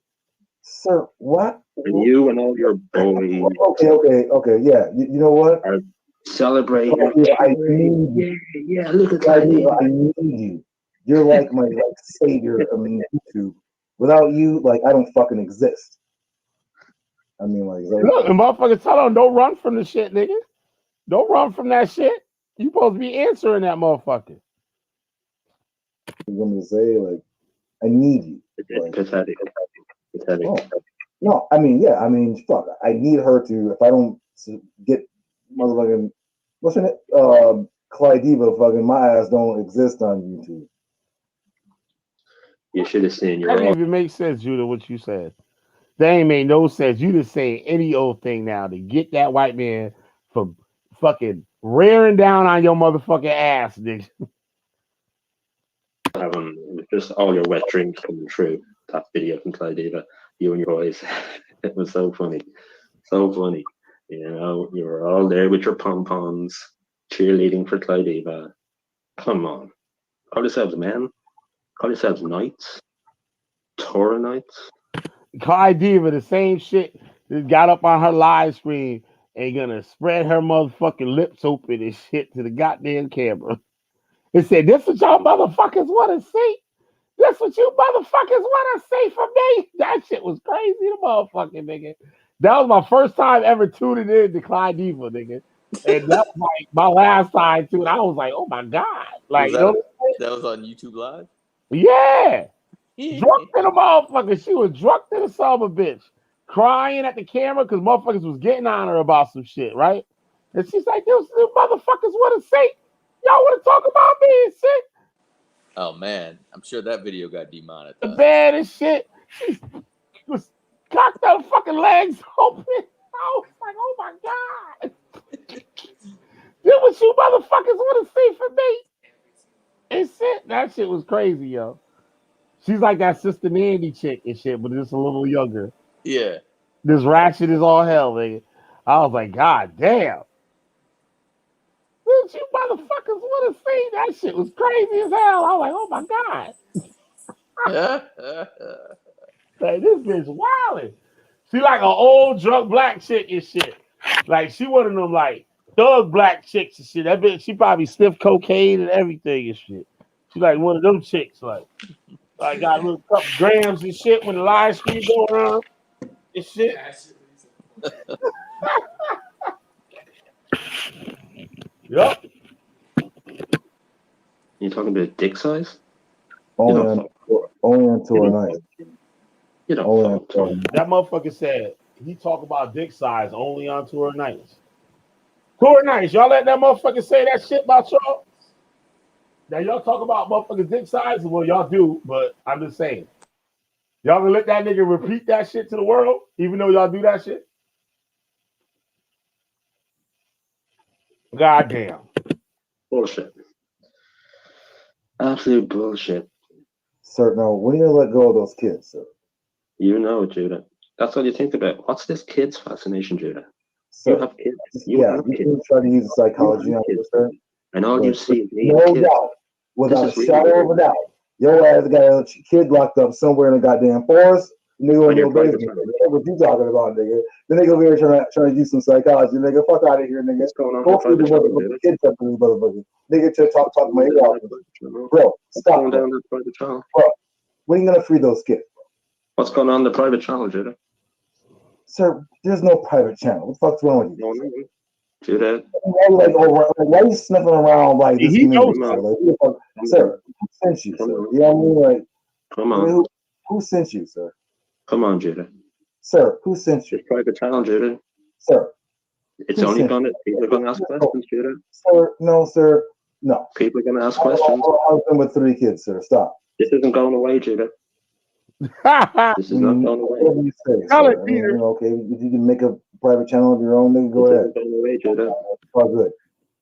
Sir, what? And you and all your boys. Okay. Yeah, you know what? Are celebrating. Yeah. Look at Clyde Eva. I need you. You're like my savior of YouTube. Without you, I don't fucking exist. I mean, look, and motherfuckers tell them don't run from the shit, nigga. Don't run from that shit. You supposed to be answering that motherfucker. I'm gonna say I need you. Pathetic. Oh. No, fuck. I need her to. If I don't get motherfucking what's her name? Clyde Eva, fucking my ass don't exist on YouTube. You should have seen your. That didn't even make sense, Judah. What you said. That ain't made no sense. You just saying any old thing now to get that white man from fucking rearing down on your motherfucking ass, nigga. Just all your wet dreams coming true. That video from Clyde Eva, you and your boys. It was so funny. So funny. You know, you were all there with your pom-poms, cheerleading for Clyde Eva. Come on. Call yourselves men. Call yourselves knights. Torah knights. Clyde Diva, the same shit that got up on her live stream and gonna spread her motherfucking lips open and shit to the goddamn camera. It said, this what y'all motherfuckers want to see? This what you motherfuckers want to see from me? That shit was crazy, the motherfucking nigga. That was my first time ever tuning in to Clyde Diva, nigga. And that was my last time too. And I was like, oh my God. That was on YouTube Live? Yeah. Drunk to the motherfucker. She was drunk to the son of a bitch. Crying at the camera because motherfuckers was getting on her about some shit, right? And she's like, those motherfuckers want to say, y'all want to talk about me and shit. Oh, man. I'm sure that video got demonetized. The bad as shit. She was cocked out fucking legs open. I was like, oh my God. This what you motherfuckers want to see from me. And shit. That shit was crazy, yo. She's like that Sister Nandy chick and shit, but just a little younger. Yeah. This ratchet is all hell, nigga. I was like, God damn. What you motherfuckers want to see? That shit was crazy as hell. I was like, oh my God. Like, this bitch wildin'. She like an old drunk black chick and shit. Like, she one of them, thug black chicks and shit. That bitch, she probably sniffed cocaine and everything and shit. She like one of them chicks, got a little couple grams and shit when the live stream go around and shit. Yup. You talking about dick size? Only on tour night. You don't. That motherfucker said he talk about dick size only on tour nights. Tour nights, y'all let that motherfucker say that shit about y'all? Now y'all talk about motherfuckers dick size? Well, y'all do, but I'm just saying. Y'all gonna let that nigga repeat that shit to the world, even though y'all do that shit? Goddamn. Bullshit. Absolute bullshit. Sir, now when are you gonna let go of those kids, sir? You know it, Judah. That's all you think about. What's this kid's fascination, Judah? So, You have kids. You yeah, have you kids. can try to use the psychology You on have this, kids. sir. And all you see is me No and kids. doubt, without a This is shadow really of a doubt, your ass got a kid locked up somewhere in a goddamn forest. Nigga, On your no private basement. channel. What you talking about, nigga? The nigga over here trying to use some psychology, nigga. Fuck out of here, nigga. What's going on Go in the feed the private channel, motherfucking dude? kids up to these motherfuckers. Nigga, to talk to my ear What's off. Bro, going stop, down bro. in the private channel? When are you gonna free those kids? What's going on in the private channel, Judah? Sir, there's no private channel. What the fuck's wrong with you? No. Judah, Why are you sniffing around like this He community? knows. Sir? Like, who the fuck- sir, who sent you, Come sir? on. You know what I mean? Like, come I mean, on. who sent you, sir? Come on, Judah. Sir, who sent you? This private channel, Judah. Sir, It's Who only sent gonna people are gonna ask questions, Judah. sir, no, sir, no. People are gonna ask I'm questions. a husband with 3 kids, sir. Stop. This isn't going away, Judah. This is not going away. Whatever you say, Tell sir. it, I mean, Peter. you know, okay, if you can make a private channel of your own, then go This ahead. isn't going away, Judah. It's all good.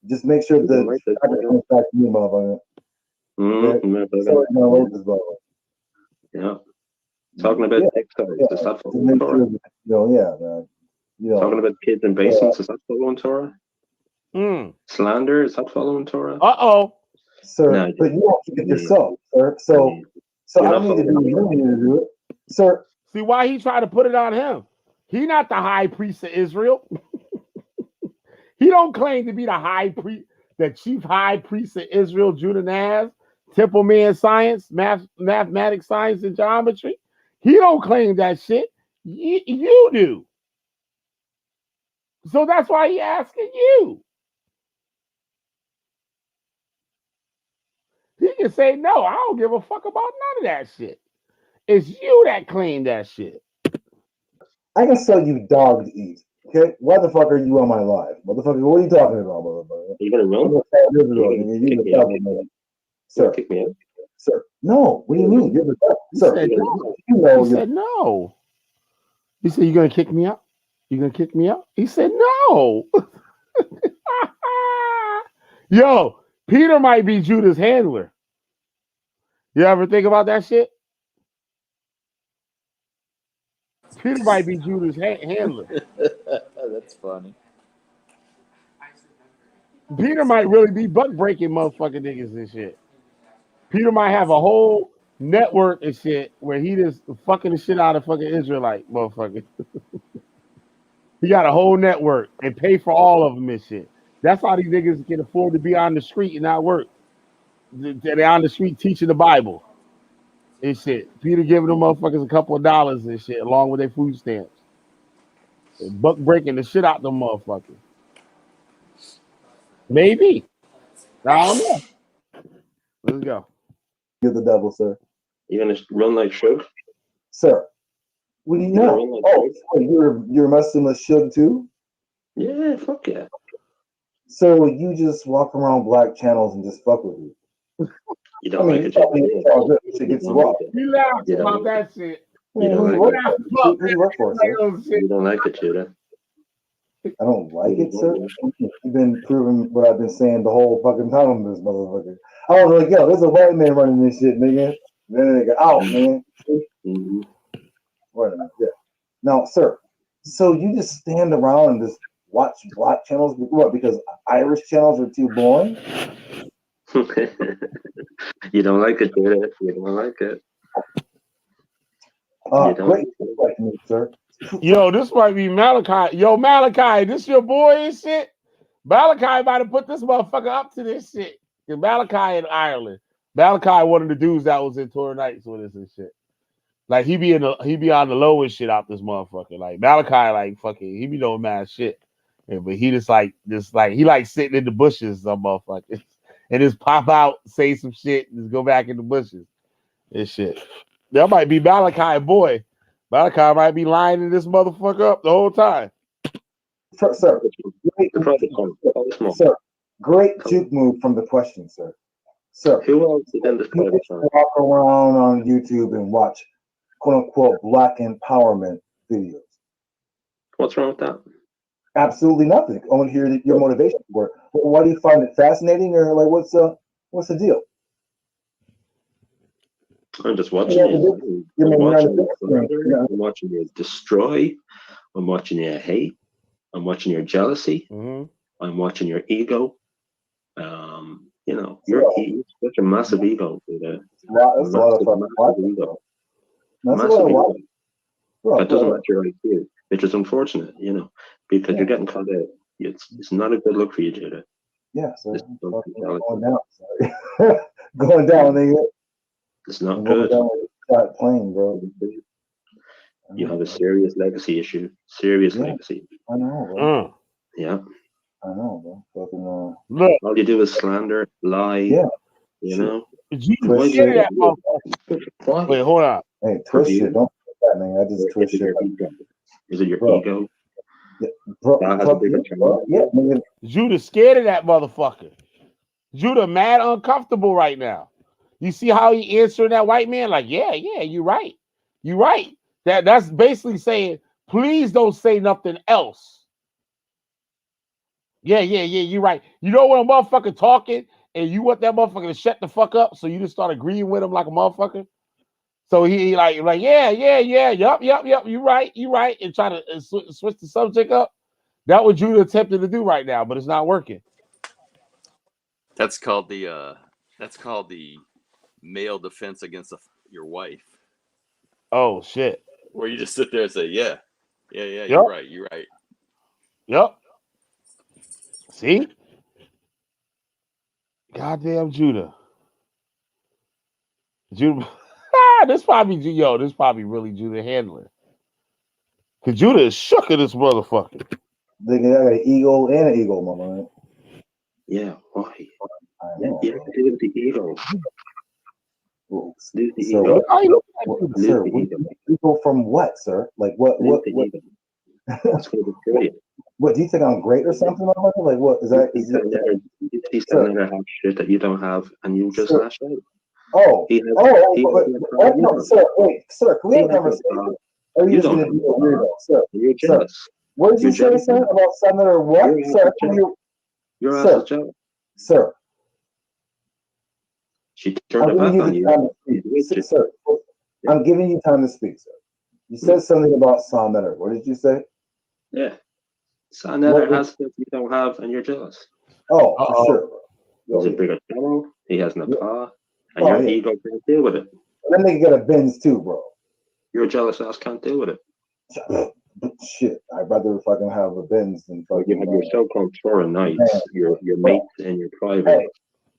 Just make sure You don't the like this, traffic Judah. comes back to you, motherfucker. So you're gonna rape this brother. Yeah. Talking about Yeah. TikTok, Yeah. is that Just following make Torah? sure that, yeah, man. Talking about kids in basements, is that following Torah? Slander, is that following Torah? Uh-oh. Sir, No, but you don't keep it yourself, sir. So You're I not don't need to do following what you need to do it. Sir, See why he tried to put it on him. He not the high priest of Israel. He don't claim to be the high priest, the chief high priest of Israel, Judah Naz, Temple Man Science, mathematics, science, and geometry. He don't claim that shit. You do. So that's why he asking you. He can say, no, I don't give a fuck about none of that shit. It's you that claim that shit. I can sell you dog to eat. Okay? Why the fuck are you on my live? Motherfucker, what are you talking about, motherfucker? Are you gonna run? Sir. Kick me out. Sir. No, what do you mean? You're the sir. Said no. You know He said no. He said, you gonna kick me out? You gonna kick me out? He said no. Yo, Peter might be Judah's handler. You ever think about that shit? Peter might be Judah's handler. That's funny. Peter might really be buck breaking motherfucking niggas and shit. Peter might have a whole network and shit where he just fucking the shit out of fucking Israelite motherfuckers. He got a whole network and pay for all of them and shit. That's how these niggas can afford to be on the street and not work. They're on the street teaching the Bible and shit. Peter giving them motherfuckers a couple of dollars and shit along with their food stamps. And buck breaking the shit out them motherfuckers. Maybe. I don't know. Let's go. You're the devil, sir. You gonna run like Shug? Sir. What do you know? Oh, you're messing with Shug too? Yeah, fuck yeah. So you just walk around black channels and just fuck with you. You don't like it. You laughed about that shit. You don't like it. You don't like it, Judah. I don't like it, sir. You've been proving what I've been saying the whole fucking time on this motherfucker. I was like, yo, there's a white man running this shit, nigga. Then they go, out, man. Mm-hmm. Wait a minute, yeah. Now, sir, so you just stand around and just watch black channels? What, because Irish channels are too boring? You don't like it, Judah. You don't like it. Great, like me, sir. Yo, this might be Malachi. Yo, Malachi, this your boy and shit? Malachi might have put this motherfucker up to this shit. Cause Malachi in Ireland. Malachi one of the dudes that was in Torah Nights with us and shit. Like he be on the low and shit out this motherfucker. Like Malachi, like fucking, he be doing mad shit. Yeah, but he just he like sitting in the bushes, some motherfuckers, and just pop out, say some shit, and just go back in the bushes and shit. That might be Malachi boy. Malachi might be lining this motherfucker up the whole time. Sir, great juke move from the question, sir. Sir, who else is in this private channel? Walk around on YouTube and watch quote unquote black empowerment videos. What's wrong with that? Absolutely nothing. I want to hear your motivation for it. Why do you find it fascinating, or like what's the deal? I'm just watching you. I'm watching you destroy. I'm watching you hate. I'm watching your jealousy. Mm-hmm. I'm watching your ego. You're such a massive ego. That's a lot of fucking ego. That's a lot of watch. That doesn't match your IQ, which is unfortunate, because you're getting caught out. It's not a good look for you, Judah. Yeah, so going down. Sorry. Going down, nigga. It's not good. Start playing, bro. You have a serious legacy issue. Serious legacy. I know, bro. Yeah. I know, bro. Fucking, Look. All you do is slander, lie. Yeah. You know? You scared that motherfucker. Wait, hold on. Hey, twist shit. Don't put that, man. I just twist shit. Is it your ego? Yeah, bro. Nigga. Judah scared of that motherfucker. Judah mad uncomfortable right now. You see how he answering that white man? Like, yeah, you're right. You're right. That's basically saying, please don't say nothing else. Yeah, you're right. You know when a motherfucker talking and you want that motherfucker to shut the fuck up, so you just start agreeing with him like a motherfucker? So he like, yeah, yup, you're right, and try to switch the subject up. That's what Judah attempted to do right now, but it's not working. That's called the male defense against your wife. Oh shit! Where you just sit there and say, yeah, you're right. Yep. See? Goddamn Judah. This probably really Judah handling. Cause Judah is shook at this motherfucker. They got an ego and an ego, my man. Yeah, why? Do the ego. Lose the ego. Sir, ego from what, sir? Like what? What do you think I'm great or something? Like what is that? He's telling her how shit that you don't have, and you just lash out. Sir, wait, sir, can we have a conversation? Are you just gonna be a weirdo, sir? You're jealous. What did you say, sir, about something or what? Sir, your ass is jealous. Sir. She turned her back on you. Sir, I'm giving you time to speak, sir. You said something about Sanetter. What did you say? Yeah. Sanetter has stuff you don't have, and you're jealous. Oh, for sure. He's a bigger fellow. He has no car, and your ego can't deal with it. Then they get a Benz too, bro. Your jealous ass can't deal with it. Shit, I'd rather fucking have a Benz than fucking. You have your so-called Torah nights, your mates, and your private.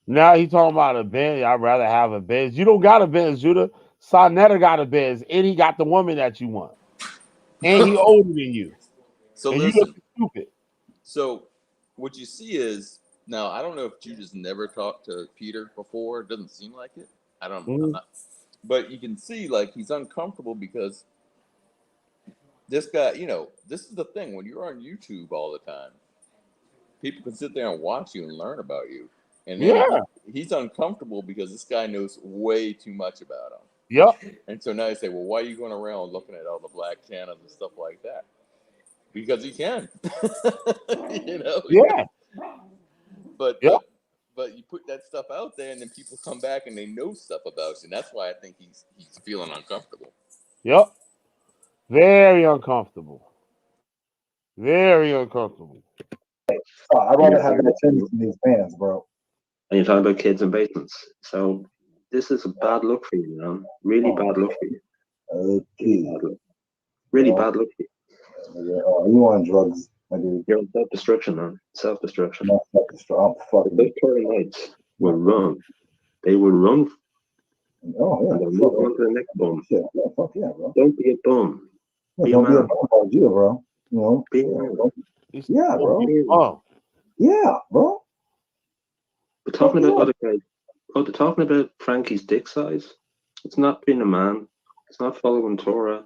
Now he talking about a Benz. I'd rather have a Benz. You don't got a Benz, Judah. Sanetter got a Benz, and he got the woman that you want, and he older than you. So and listen, you stupid. So what you see is now I don't know if Judah's never talked to Peter before. It doesn't seem like it. I don't. I'm not. But you can see like he's uncomfortable because this guy. This is the thing when you're on YouTube all the time. People can sit there and watch you and learn about you. And then he's uncomfortable because this guy knows way too much about him. Yep. And so now you say, well, why are you going around looking at all the black channels and stuff like that? Because he can. Yeah. But you put that stuff out there and then people come back and they know stuff about you. And that's why I think he's feeling uncomfortable. Yep. Very uncomfortable. Very uncomfortable. I'd rather have an attendance in these bands, bro. And you're talking about kids in basements. So this is a bad look for you, man. Really bad look for you. Okay. Really bad look for you. You on drugs, my dude. You're on self-destruction, man. Self-destruction. I'm fucking. Those Torahnites will run. They will run. Oh, yeah. And they'll move on to the next bum. Yeah, fuck yeah, bro. Don't be a bum. Yeah, don't be a bum about you, bro. Be a man. Yeah, bro. Oh. Yeah, bro. But talking about other guys, talking about Frankie's dick size, it's not being a man. It's not following Torah.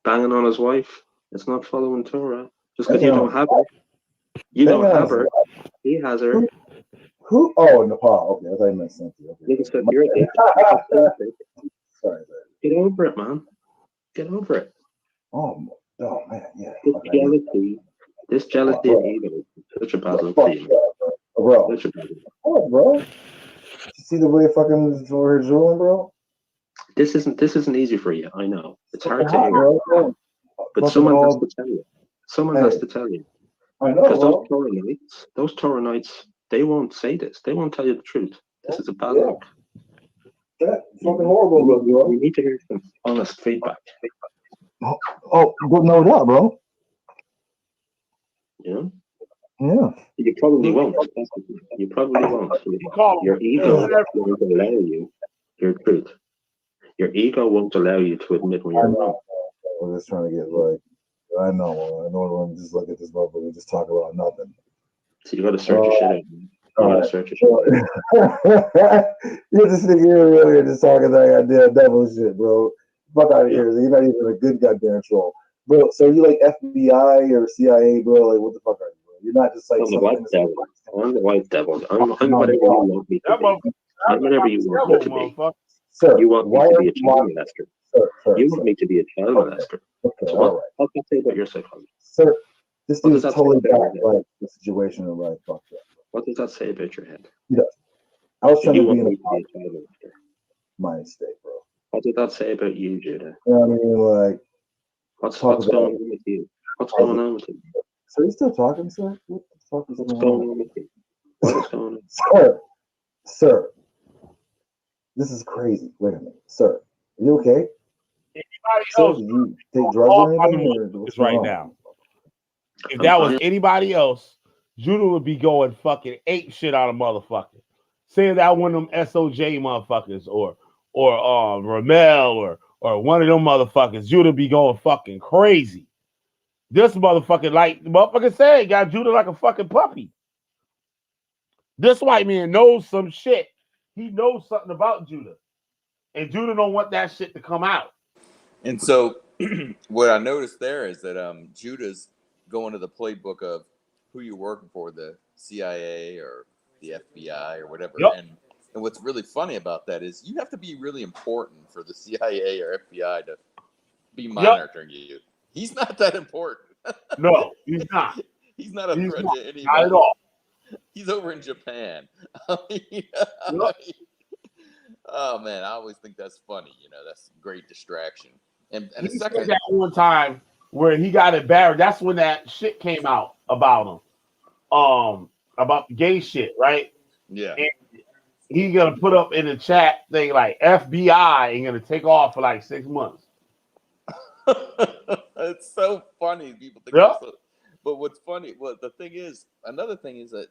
Banging on his wife, it's not following Torah. Just because you don't have her. You don't have her. He has her. Who? Oh, Nepal. Okay, I thought you meant Cynthia. Look at you're a dick. Sorry, get over it, man. Get over it. Oh man, yeah. This jealousy and ego is such a bad look for you, bro. Such a bad look. Oh, bro. You see the way fucking we're drooling, bro? This isn't easy for you. I know it's hard to Hot, hear, bro. but Fucking someone has all- to tell you. Someone Hey. has to tell you. I know, Because bro. those Toranites, they won't say this. They won't tell you the truth. This is a bad Yeah. look. That fucking horrible, bro. You need to hear some honest feedback. Oh, but no doubt, bro. You know, Yeah. you probably won't. You probably won't. call Your him. ego won't allow you your truth. Your ego won't allow you to admit when I you're know. wrong. I'm just trying to get like. I know. I know. When just look at this motherfucker and just talk about nothing. So you got to search your shit out. You All got to right. search your shit out. You're just nigga here earlier just talking that goddamn devil shit, bro. Fuck out of Yeah. here. You're not even a good goddamn troll. Bro, so you like FBI or CIA, bro? Like, what the fuck are you, bro? You're not just like I'm the some white innocent- devil. I'm the white devil. I'm No, whatever you no. want me to That be. motherfucker. I'm whatever you want me to be. Motherfucker. Sir, You want me why to are be a you child mocking? molester. Sir, You want me to be a child molester. Okay, So all what? right. What does that say about your psychology? Sir, this What dude's does that totally say about got your head? like the situation and like fuck that. What does that say about your head? I was trying You to be want in me a to be a child molester. mind state, bro. What does that say about you, Judah? You know what I mean? Like, What's talk going about- on with you? What's going on with you? so you still talking, sir? What the fuck is What's going going on? on with you? What is going on? Sir, this is crazy. Wait a minute, sir. Are you okay? Anybody Sir, else did you take drugs or anything? Or what's is right going on? now. If that was anybody else, Judah would be going fucking ape shit on a motherfucker. Say that one of them SOJ motherfuckers or Ramel or one of them motherfuckers, Judah be going fucking crazy. This motherfucker, like the motherfucker said, got Judah like a fucking puppy. This white man knows some shit. He knows something about Judah. And Judah don't want that shit to come out. And so what I noticed there is that Judah's going to the playbook of who you're working for, the CIA or the FBI or whatever. Yep. And what's really funny about that is you have to be really important for the CIA or FBI to be monitoring you. He's not that important. No, he's not. He's not a He's threat not. to anybody. Not at all. He's over in Japan. Oh man, I always think that's funny. You know, that's a great distraction. And He the said second, that one time where he got embarrassed. That's when that shit came out about him. About the gay shit, right? yeah, And he gonna put up in the chat thing like FBI and gonna take off for like 6 months. it's so funny. People think, Yep. so, but what's funny? Well, the thing is, another thing is that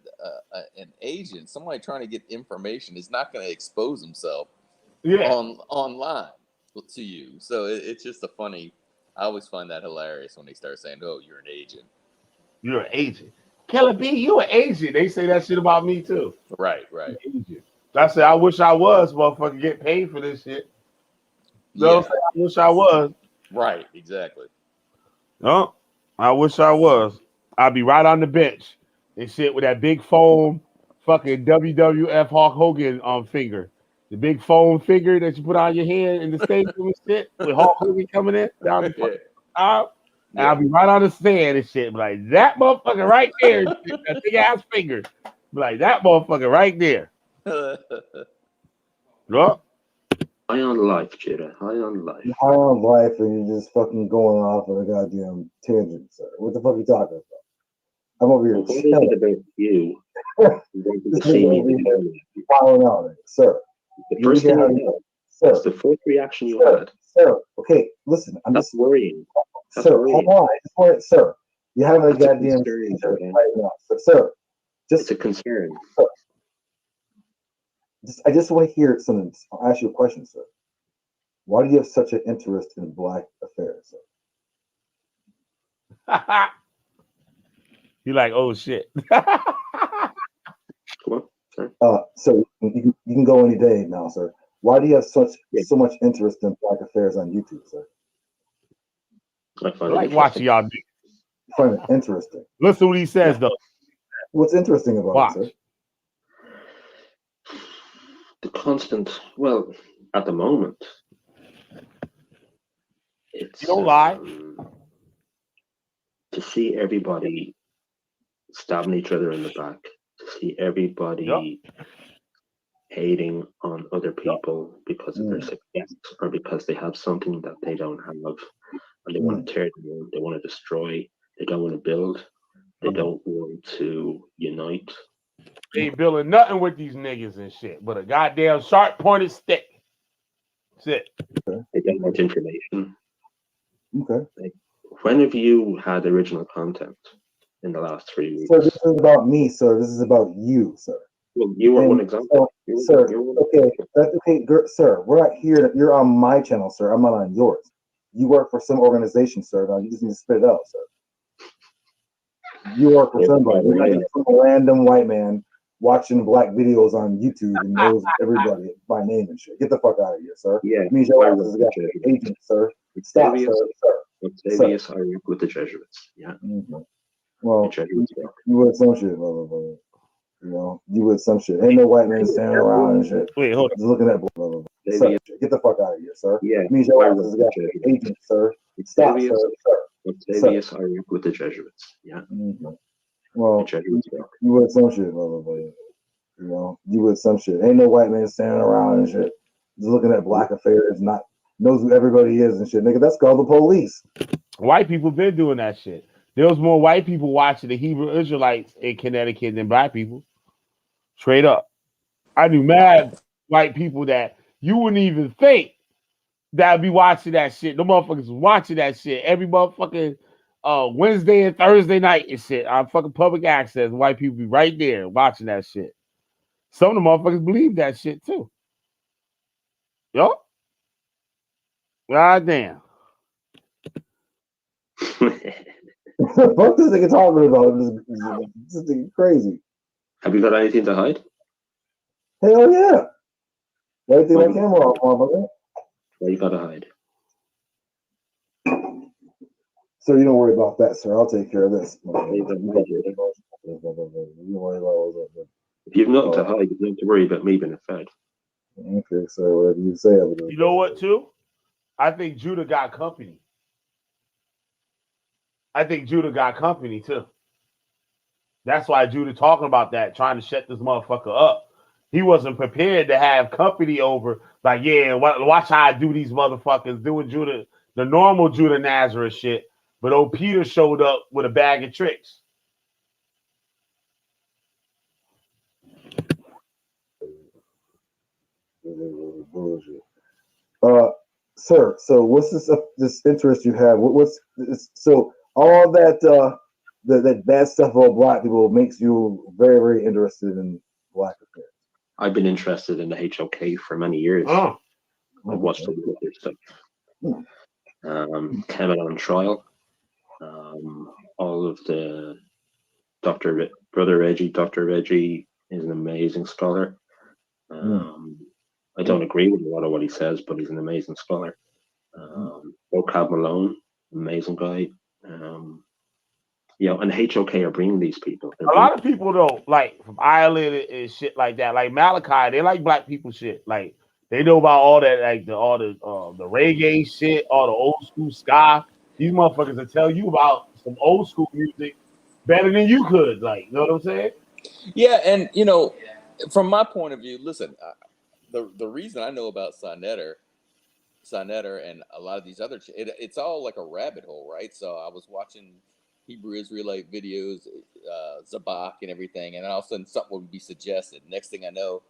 an agent, somebody trying to get information, is not going to expose himself online to you. So it's just a funny. I always find that hilarious when they start saying, "Oh, you're an agent." You're an agent. Kelly B, you an agent. They say that shit about me too. Right. Agent. I said, I wish I was, motherfucker, get paid for this shit. No, Yeah. I wish I was. Right, exactly. No, I wish I was. I'd be right on the bench and shit with that big foam fucking WWF Hulk Hogan finger. The big foam finger that you put on your hand in the stadium and shit with Hulk Hogan coming in down the fucking top. And I'll be right on the stand and shit. Be like, that motherfucker right there, that big ass finger. Be like, that motherfucker right there. Yep. High on life, Judah. High on life. High on life, and you're just fucking going off on a goddamn tangent, sir. What the fuck are you talking about? I'm over here What is chilling. it about you? Wanting to see me become Following out, sir. the first thing you had. Sir, That's the first reaction you had. Sir, okay, listen. I'm That's just worrying. That's sir. worrying. Hold on, sir. You have a That's a goddamn concern, seizure okay? right now, sir. It's a concern. I just want to hear something. I'll ask you a question, sir. Why do you have such an interest in black affairs, sir? You like, oh shit. Come on, sir. So you can go any day now, sir. Why do you have so much interest in black affairs on YouTube, sir? I I find it like interesting. watching y'all do. You find it interesting. Listen what he says though. What's interesting about Watch. it, sir? The constant, well, at the moment, it's You don't lie. to see everybody stabbing each other in the back, to see everybody hating on other people because of their success or because they have something that they don't have, and they want to tear them down, they want to destroy, they don't want to build, they don't want to unite. They ain't building nothing with these niggas and shit, but a goddamn sharp pointed stick. That's it. They don't want information. Okay. Like, when have you had original content in the last 3 weeks? So this is about me, sir. This is about you, sir. Well, you are one example. Sir, okay, that's okay, sir. We're not here. You're on my channel, sir. I'm not on yours. You work for some organization, sir. Now you just need to spit it out, sir. You work for somebody. You're not just some random white man watching black videos on YouTube and knows everybody by name and shit. Get the fuck out of here, sir. Yeah, it means your ass is a agent, sir. Stop, sir. Octavius, I work with the Jesuits. Yeah. Mm-hmm. Well, the Jesuits you would some shit, motherfucker. You know, you with some shit. Ain't no white man standing around and shit. Wait, hold on. Just looking at blah, blah, blah. Get the fuck out of here, sir. Yeah. It means your ass is a agent, sir. Stop, sir. Octavius, I work with the Jesuits. Yeah. Mm-hmm. Well, the Jesuits you with some shit, motherfucker. You know, you with some shit. Ain't no white man standing around and shit. Just looking at black affairs, not knows who everybody is and shit. Nigga, that's called the police. White people been doing that shit. There was more white people watching the Hebrew Israelites in Connecticut than black people. Straight up. I knew mad white people that you wouldn't even think that'd be watching that shit. The motherfuckers watching that shit every motherfucking Wednesday and Thursday night and shit on fucking public access. White people be right there watching that shit. Some of the motherfuckers believe that shit too. Yo. God damn. What this nigga talking about? This is crazy. Have you got anything to hide? Hell yeah. Why do you think my camera off, motherfucker? What you gotta hide? Sir, you don't worry about that, sir. I'll take care of this. If you've nothing to hide, you don't have to worry about me being fed. Okay, so whatever you say. You know what, too? I think Judah got company. Too. That's why Judah talking about that, trying to shut this motherfucker up. He wasn't prepared to have company over. Like, yeah, watch how I do these motherfuckers doing Judah, the normal Judah Natzarah shit. But old Peter showed up with a bag of tricks. Bullshit. Sir, so what's this interest you have? What's this, so all that that bad stuff about black people makes you very, very interested in black affairs? I've been interested in the HOK for many years. Oh. I've watched all of their stuff. Kevin on trial. All of the Brother Reggie is an amazing scholar. I don't agree with a lot of what he says, but he's an amazing scholar. Vocab Malone, amazing guy. And HOK are bringing these people. A lot of people though, like from Ireland and shit like that, like Malachi, they like black people shit. Like they know about all that, like the reggae shit, all the old school ska. These motherfuckers will tell you about some old school music better than you could. Like, you know what I'm saying? Yeah, and from my point of view, listen, the reason I know about Sinetter and a lot of these other, it's all like a rabbit hole, right? So I was watching Hebrew Israelite videos, Zabak and everything, and all of a sudden something would be suggested. Next thing I know,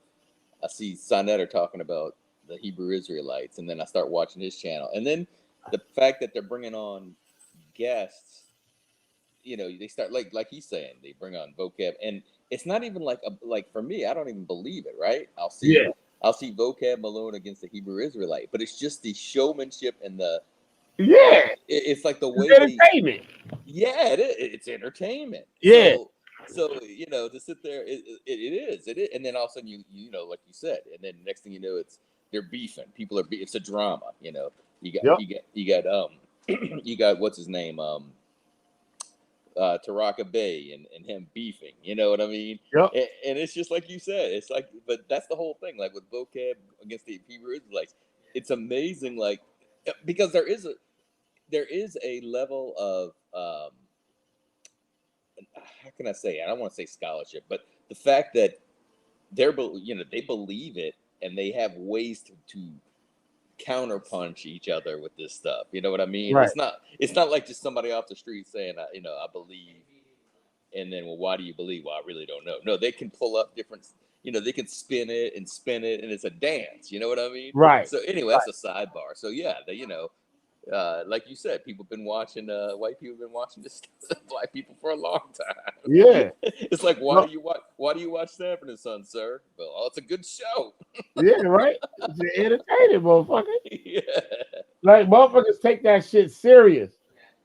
I see Sinetter talking about the Hebrew Israelites, and then I start watching his channel. And then the fact that they're bringing on guests, they start like he's saying, they bring on vocab, and it's not even like for me, I don't even believe it, right? I'll see vocab Malone against the Hebrew Israelite, but it's just the showmanship and the it's like the way entertainment. It's entertainment. Yeah. So to sit there, it is, and then all of a sudden you like you said, and then next thing you know, they're beefing. People are it's a drama. You got what's his name, Taraka Bay and him beefing. You know what I mean? Yep. And it's just like you said. It's like, but that's the whole thing. Like with vocab against the Hebrew Israelites, it's amazing. Like because there is a level of how can I say? I don't want to say scholarship, but the fact that they believe it, and they have ways to counterpunch each other with this stuff. You know what I mean? Right. It's not like just somebody off the street saying, I believe, and then, well, why do you believe? Well, I really don't know. No, they can pull up different, they can spin it, and it's a dance. You know what I mean? Right. So anyway, that's a sidebar. So yeah, like you said, white people have been watching this black people for a long time. Yeah. It's like, why do you watch Sanford and Son, sir? Well, it's a good show. Yeah, right. It's entertaining, motherfucker. Yeah. Like motherfuckers take that shit serious.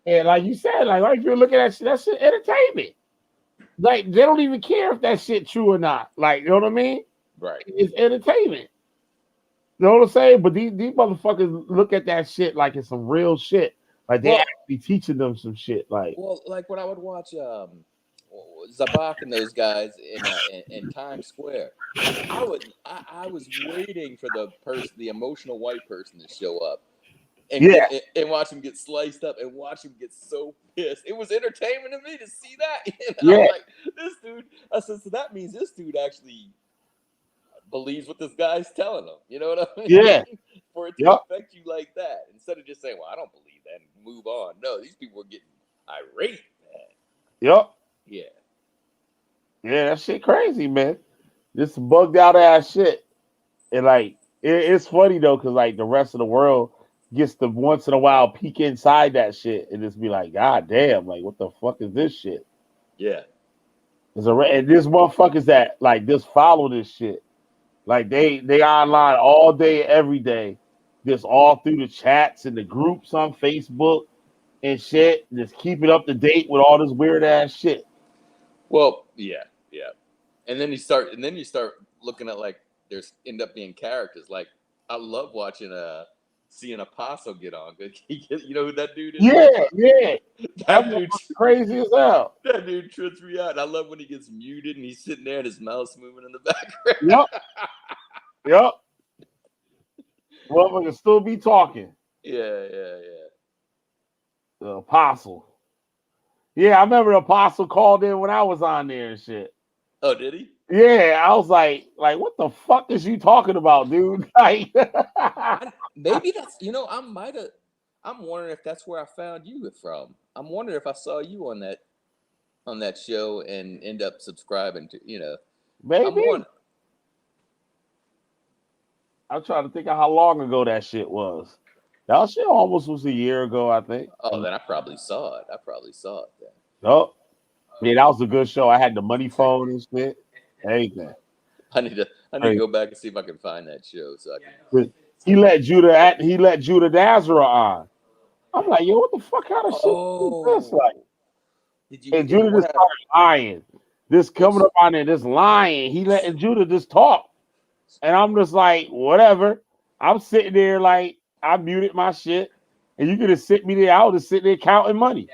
And like you said, like if you're looking at shit, that shit entertainment. Like they don't even care if that shit true or not. Like, you know what I mean? Right. It's entertainment. You know what I'm saying? But these motherfuckers look at that shit like it's some real shit. Like they actually teaching them some shit. Like, well, like when I would watch Zabak and those guys in Times Square, I was waiting for the emotional white person to show up and and watch him get sliced up and watch him get so pissed. It was entertainment to me to see that. I was like, this dude. I said, so that means this dude actually believes what this guy's telling him. You know what I mean? Yeah. For it to affect you like that, instead of just saying, well, I don't believe that, and move on. No, these people were getting irate, man. Yep. Yeah. Yeah, that shit crazy, man. This bugged out ass shit. And like it's funny though, because like the rest of the world gets to once in a while peek inside that shit and just be like, God damn, like what the fuck is this shit? Yeah. And this motherfuckers that like just follow this shit. Like they online all day, every day, just all through the chats and the groups on Facebook and shit, just keeping up to date with all this weird ass shit. Well, yeah. And then you start looking at like end up being characters. Like I love watching seeing Apostle get on. You know who that dude is? Yeah. That dude crazy as hell. That dude trips me out. And I love when he gets muted and he's sitting there and his mouth's moving in the background. Yep. Well, we can still be talking. Yeah. The Apostle. Yeah, I remember the Apostle called in when I was on there and shit. Oh, did he? Yeah, I was like, what the fuck is you talking about, dude? Like, maybe that's, I'm wondering if that's where I found you from. I'm wondering if I saw you on that show and end up subscribing to, maybe. I'm trying to think of how long ago that shit was. That shit almost was a year ago, I think. Oh, then I probably saw it. Then. Oh, yeah, that was a good show. I had the money phone and shit. Everything. I need to go back and see if I can find that show. So I can. He let Judah Natzarah on. I'm like, yo, what the fuck kind of shit is this? Like, and Judah just started lying. This coming up on there, this lying. He letting Judah just talk. And I'm just like, whatever. I'm sitting there like, I muted my shit. And you could have sit me there. I would have sit there counting money.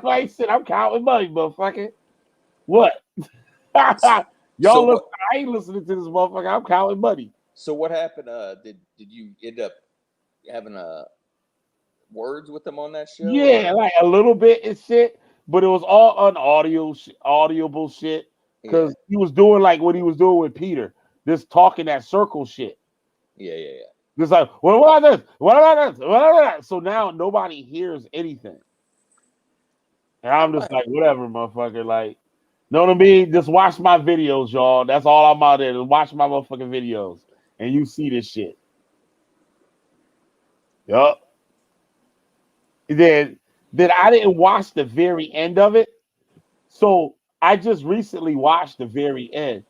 Like, shit, I'm counting money, motherfucker. What? Y'all look, I ain't listening to this motherfucker. I'm counting money. So what happened? Did you end up having words with them on that show? Yeah, like a little bit and shit, but it was all audible shit because he was doing like what he was doing with Peter, just talking that circle shit. Yeah. Just like, what about this? What about this? What about that? So now nobody hears anything, and I'm just like, whatever, motherfucker. Like, know what I mean? Just watch my videos, y'all. That's all I'm out there. Just watch my motherfucking videos, and you see this shit. Yup. Then I didn't watch the very end of it. So I just recently watched the very end.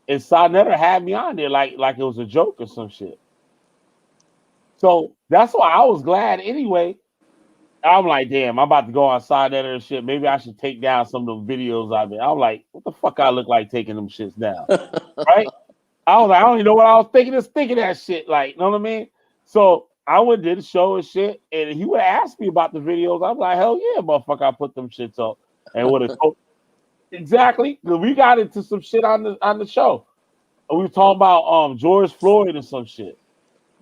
And Sonetta had me on there like it was a joke or some shit. So that's why I was glad anyway. I'm like, damn, I'm about to go on Sonetta and shit. Maybe I should take down some of the videos I've been. I'm like, what the fuck I look like taking them shits down? Right? I was like, I don't even know what I was thinking that shit. Like, you know what I mean? So I went and did the show and shit, and he would ask me about the videos. I'm like, hell yeah, motherfucker, I put them shits up. And what it exactly, we got into some shit on the show. We were talking about George Floyd and some shit.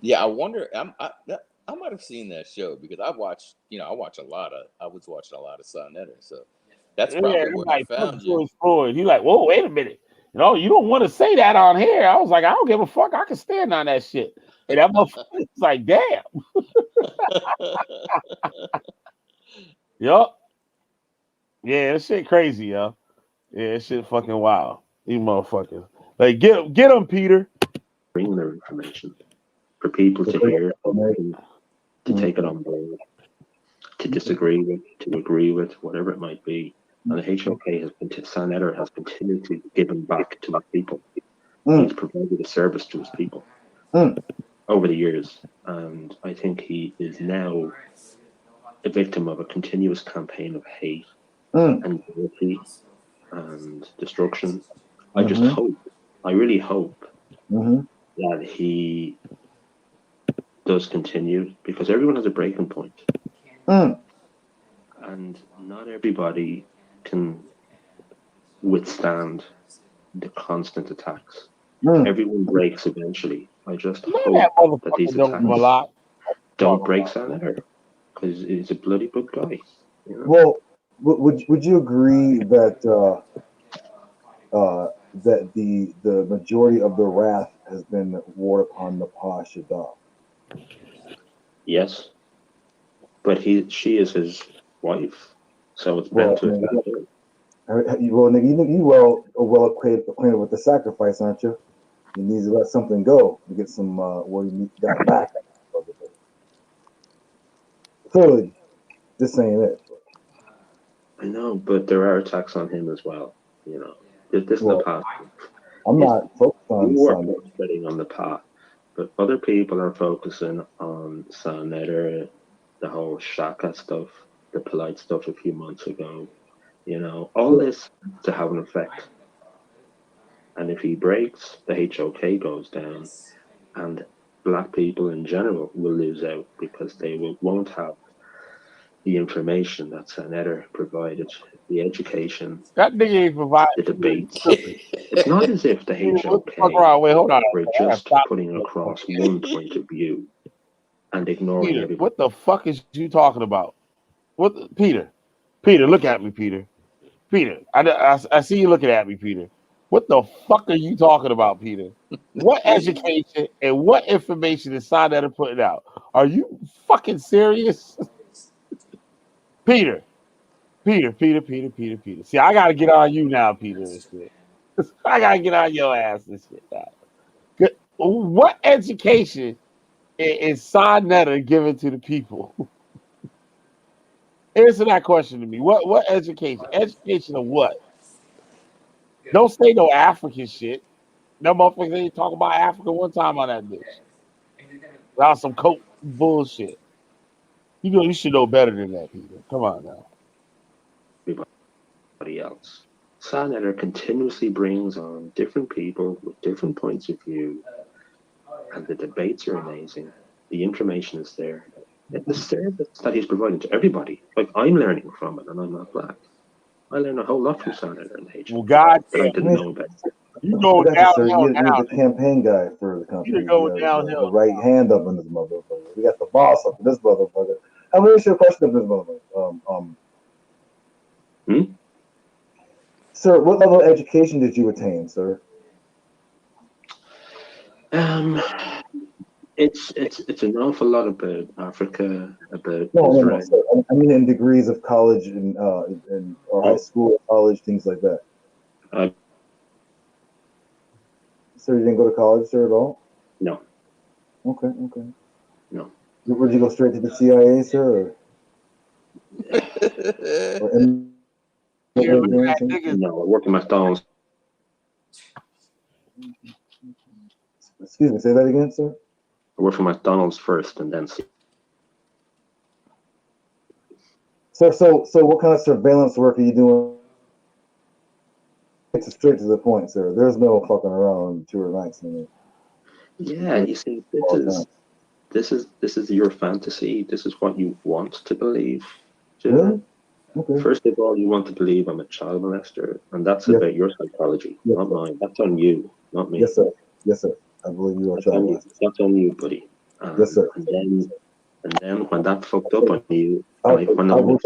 Yeah, I wonder. I might have seen that show because I was watching a lot of Sonetta, so that's probably where I found you. George Floyd. He's like, whoa, wait a minute. You don't want to say that on here. I was like, I don't give a fuck. I can stand on that shit. And that motherfucker was like, damn. Yup. Yeah, that shit crazy, yo. Yeah, that shit fucking wild. These motherfuckers. Like, get them, Peter. Bring their information for people to hear, to take it on board, to disagree with, to agree with, whatever it might be. And the HOK Senator has continued to give back to his people. He's provided a service to his people over the years. And I think he is now a victim of a continuous campaign of hate and guilty and destruction. I just hope, I really hope that he does continue, because everyone has a breaking point. And not everybody can withstand the constant attacks. Everyone breaks eventually. I just hope that these attacks don't break Senator, because he's a bloody good guy. You know? Well, would you agree that that the majority of the wrath has been poured upon the Shadab? Yes, but she is his wife, so it's bound to affect her. Well, nigga, you well acquainted with the sacrifice, aren't you? You need to let something go to get some what you got back. Clearly, this ain't it. I know, but there are attacks on him as well. You know, this in the past. I'm not focused on you are focusing on the path, but other people are focusing on Senator, the whole Shaka stuff, the polite stuff a few months ago. You know, all this to have an effect. And if he breaks, the HOK goes down, and black people in general will lose out because they won't have the information that Senator provided, the education, that nigga ain't provided the debates. It's not as if the HOK were just putting across one point of view and ignoring Peter, everybody. what the fuck is you talking about? Peter, look at me, Peter. I see you looking at me, Peter. What the fuck are you talking about, Peter? What education and what information is Senator putting out? Are you fucking serious? Peter. See, I gotta get on you now, Peter. And shit. I gotta get on your ass and shit now. What education is Senator giving to the people? Answer that question to me. What education? Education of what? Don't say no African shit. No motherfuckers ain't talking about Africa one time on that bitch. Without some coke bullshit. You should know better than that, Peter. Come on now. Everybody else. Senator continuously brings on different people with different points of view, and the debates are amazing. The information is there. The service that he's providing to everybody. Like, I'm learning from it, and I'm not black. I learned a whole lot from Senator and HOK. Well, God, that I didn't know about. You go downhill now. You're the campaign guy for the company. You go downhill. The right hand up in this motherfucker. We got the boss up in this motherfucker. Let me ask you a question of this motherfucker. Sir, what level of education did you attain, sir? It's an awful lot about Africa, about Israel. No, sir. I mean, in degrees of college and or high school, college, things like that. Sir, you didn't go to college, sir, at all? No. Okay. No. Would you go straight to the CIA, sir? No, I work in McDonald's. Excuse me, say that again, sir? I work for McDonald's first and then see. So what kind of surveillance work are you doing? It's straight to the point, sir. There's no fucking around 2 or nights in it. Yeah, you see, this is your fantasy. This is what you want to believe. Really? Okay. First of all, you want to believe I'm a child molester, and that's about your psychology, not mine. That's on you, not me. Yes, sir. I believe you are a child molester. That's on you, buddy. Yes, sir. And then when that fucked up on you, I will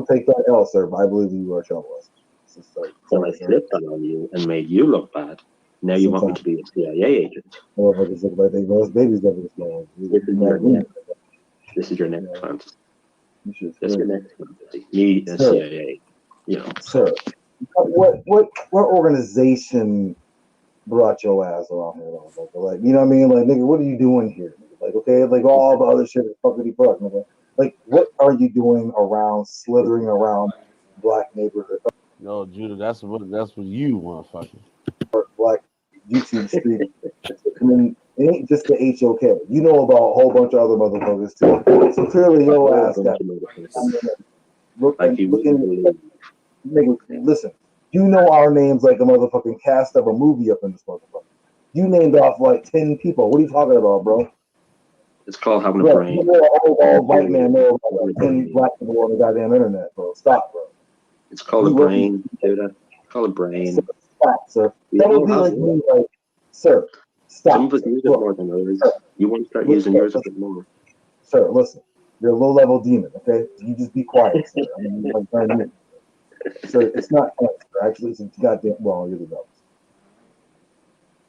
take that L, sir, but I believe you are a child molester. It's like, When I flipped that on you and made you look bad, now you want me to be a CIA agent. Motherfuckers look like they lost babies up in this morning. This is your next fantasy. That's your next fantasy. Me, a CIA. You know. Sir, what organization brought your ass around here, motherfucker? Like, you know what I mean? Like, nigga, what are you doing here? Like, okay, like all the other shit is fuckity fuck, nigga. Like, what are you doing around, slithering around black neighborhood? No, Judah, that's what you motherfucker. Black YouTube street. I mean, it ain't just the HOK. You know about a whole bunch of other motherfuckers too. So clearly, your ass got. Listen, you know our names like a motherfucking cast of a movie up in this motherfucker. You named off like 10 people. What are you talking about, bro? It's called having a brain. You know, all white man know about like 10 black people on the goddamn internet, bro. Stop, bro. It's called a brain, Judah. It's called a brain. Stop, sir. That would be like me, like, sir, stop. Some of us use it more than others. You want to start using yours a bit more. Sir, listen. You're a low-level demon, okay? You just be quiet, sir. I mean, like, sir, it's not sir. Actually, it's goddamn. Well, you're the devil.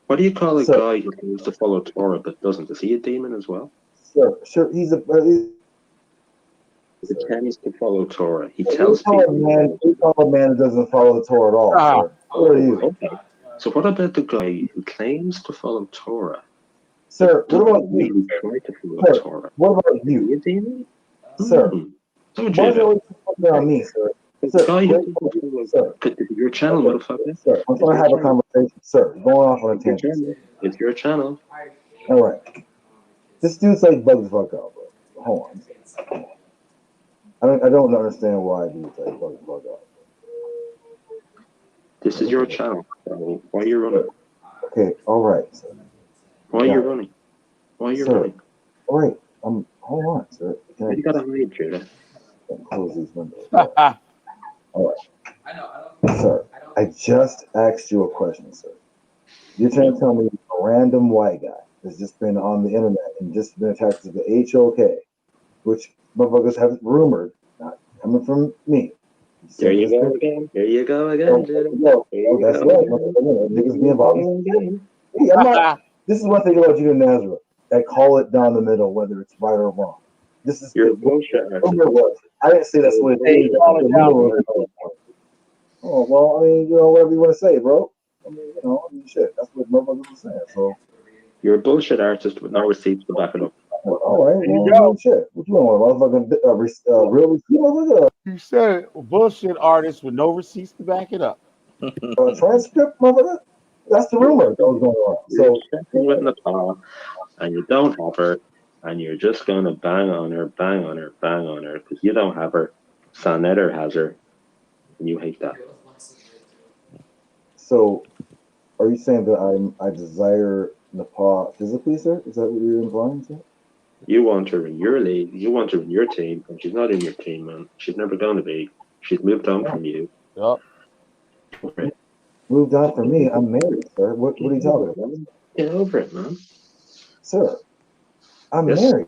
What do you call a guy who claims to follow Torah but doesn't? Is he a demon as well? Sure. He's a. He pretends to follow Torah. He tells people. We call a man who doesn't follow the Torah at all, sir. Who are you? Okay. So what about the guy who claims to follow Torah? Sir, what about you? Try to follow Torah. What about you? Is he a demon? Sir, So why are you always talking on me, sir? Sir, your channel, motherfucker. Sir, I'm trying to have a conversation. Sir, going off on a tangent. It's your channel. All right. This dude's like bugs the fuck out, bro. Hold on. I don't understand why dude's like bugs the fuck out. This is your channel. So why are you running? Okay, all right, sir. Why are you running? Why are you running? All right. Hold on, sir. You gotta hide, Judah. Close these windows. All right. Sir, I just asked you a question, sir. You're trying to tell me a random white guy that's just been on the internet and just been attached to the HOK, which motherfuckers have rumored, not coming from me. There you go again. There you go again, Judah. That's right. Niggas be involved. Hey, I'm not. This is one thing about you and Natzarah. I call it down the middle, whether it's right or wrong. This is your bullshit. I didn't say that's what it is. Oh, well, I mean, whatever you want to say, bro. I mean, shit. That's what motherfuckers are saying. So you're a bullshit artist with no receipts to back it up. All right, well, shit. What you want, motherfucking real receipt, motherfucker? You said bullshit artist with no receipts to back it up. Transcript, motherfucker. That's the rumor that was going on. So with Nepal, and you don't have her, and you're just gonna bang on her, because you don't have her. Sanetter has her, and you hate that. So, are you saying that I desire Nepal physically, sir? Is that what you're implying, sir? You want her in your league. You want her in your team, and she's not in your team, man. She's never gonna be. She's moved on from you. Yep. Right. Moved on from me. I'm married, sir. What are you talking about? Get over it, man. Sir, I'm married.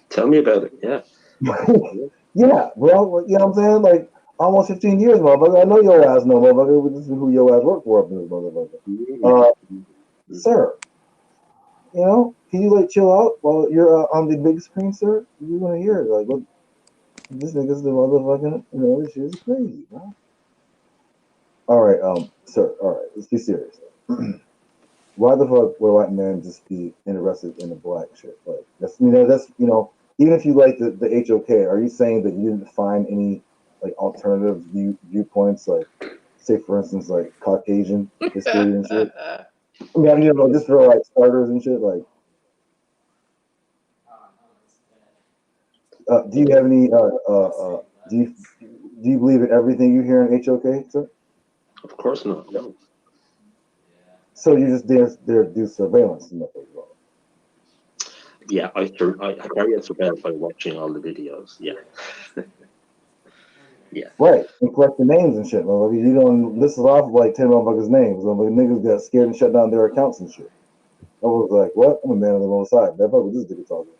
Tell me about it. Yeah. Yeah, bro. You know what I'm saying? Like, almost 15 years, motherfucker. I know your ass, no, motherfucker. This is who your ass work for up in this motherfucker. Sir, can you, like, chill out while you're on the big screen, sir? You want to hear it. Like, look, this nigga's the motherfucking, this shit is crazy, bro. All right, sir, all right, let's be serious. Why the fuck would a white man just be interested in the black shit? Like, that's even if you like the HOK, are you saying that you didn't find any like alternative viewpoints, like, say for instance, like Caucasian history and shit? I mean, just for like starters and shit, like. Do you have any? Do you believe in everything you hear in HOK, sir? Of course not. No. So you just there do surveillance and nothing wrong. Yeah, I carry out surveillance by watching all the videos. Yeah. Yeah. Right, and collect the names and shit. Like, you don't list off like 10 motherfuckers' names. Like, niggas got scared and shut down their accounts and shit. I was like, what? I'm a man on the wrong side. That's what this nigga talking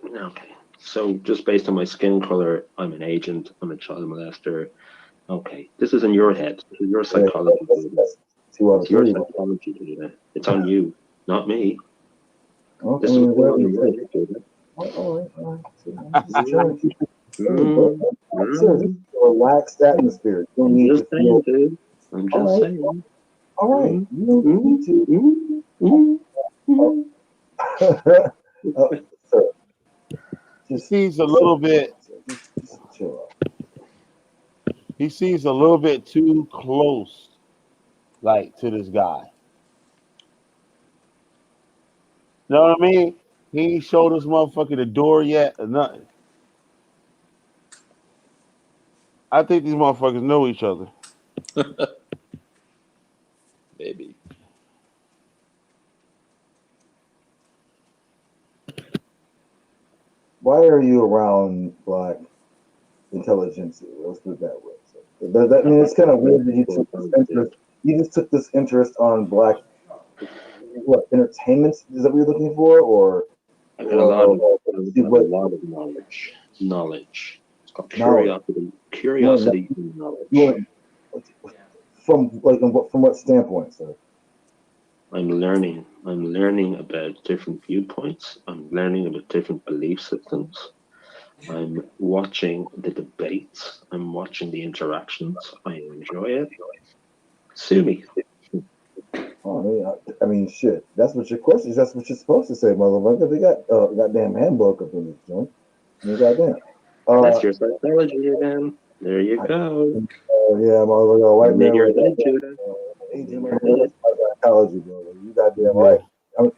about. Okay. So just based on my skin color, I'm an agent. I'm a child molester. Okay, this is in your head. This is your psychology. That's 2 out It's of your 3. psychology, Data. It's on you, not me. Well, This I is mean, what's going whatever on you in my say. head, Data. All right. So I'm just trying to keep it straight, bro. Mm, Sir, this mm. is a relaxed atmosphere. You don't I'm need to just feel. saying, dude. I'm All just right, saying. all right. Mm, You don't mm, need to. mm, mm, mm. Sir, He just seems a chill little out. bit. Sir. Just chill out. He seems a little bit too close, like to this guy. You know what I mean? He ain't showed this motherfucker the door yet or nothing. I think these motherfuckers know each other. Maybe. Why are you around black intelligentsia? Let's put it that way. So, does that mean it's kind of weird that you took this interest? You just took this interest on black what entertainment? Is that what you're looking for, or I got a lot of, see I have a what lot of knowledge. Knowledge. It's called knowledge? curiosity. You want, Curiosity and you knowledge. want from what standpoint, sir? I'm learning. I'm learning about different viewpoints. I'm learning about different belief systems. I'm watching the debates. I'm watching the interactions. I enjoy it. Sue me. Oh, I mean, shit. That's what your question is. That's what you're supposed to say, motherfucker. They got goddamn handbook up in this joint. I mean, goddamn. That's Uh, your psychology again. There you go. yeah, motherfucker. A white I'm in man your with head, goddamn Judah. I'm in agent. your Motherfucker, head. that's my psychology, bro. You goddamn Yeah, right.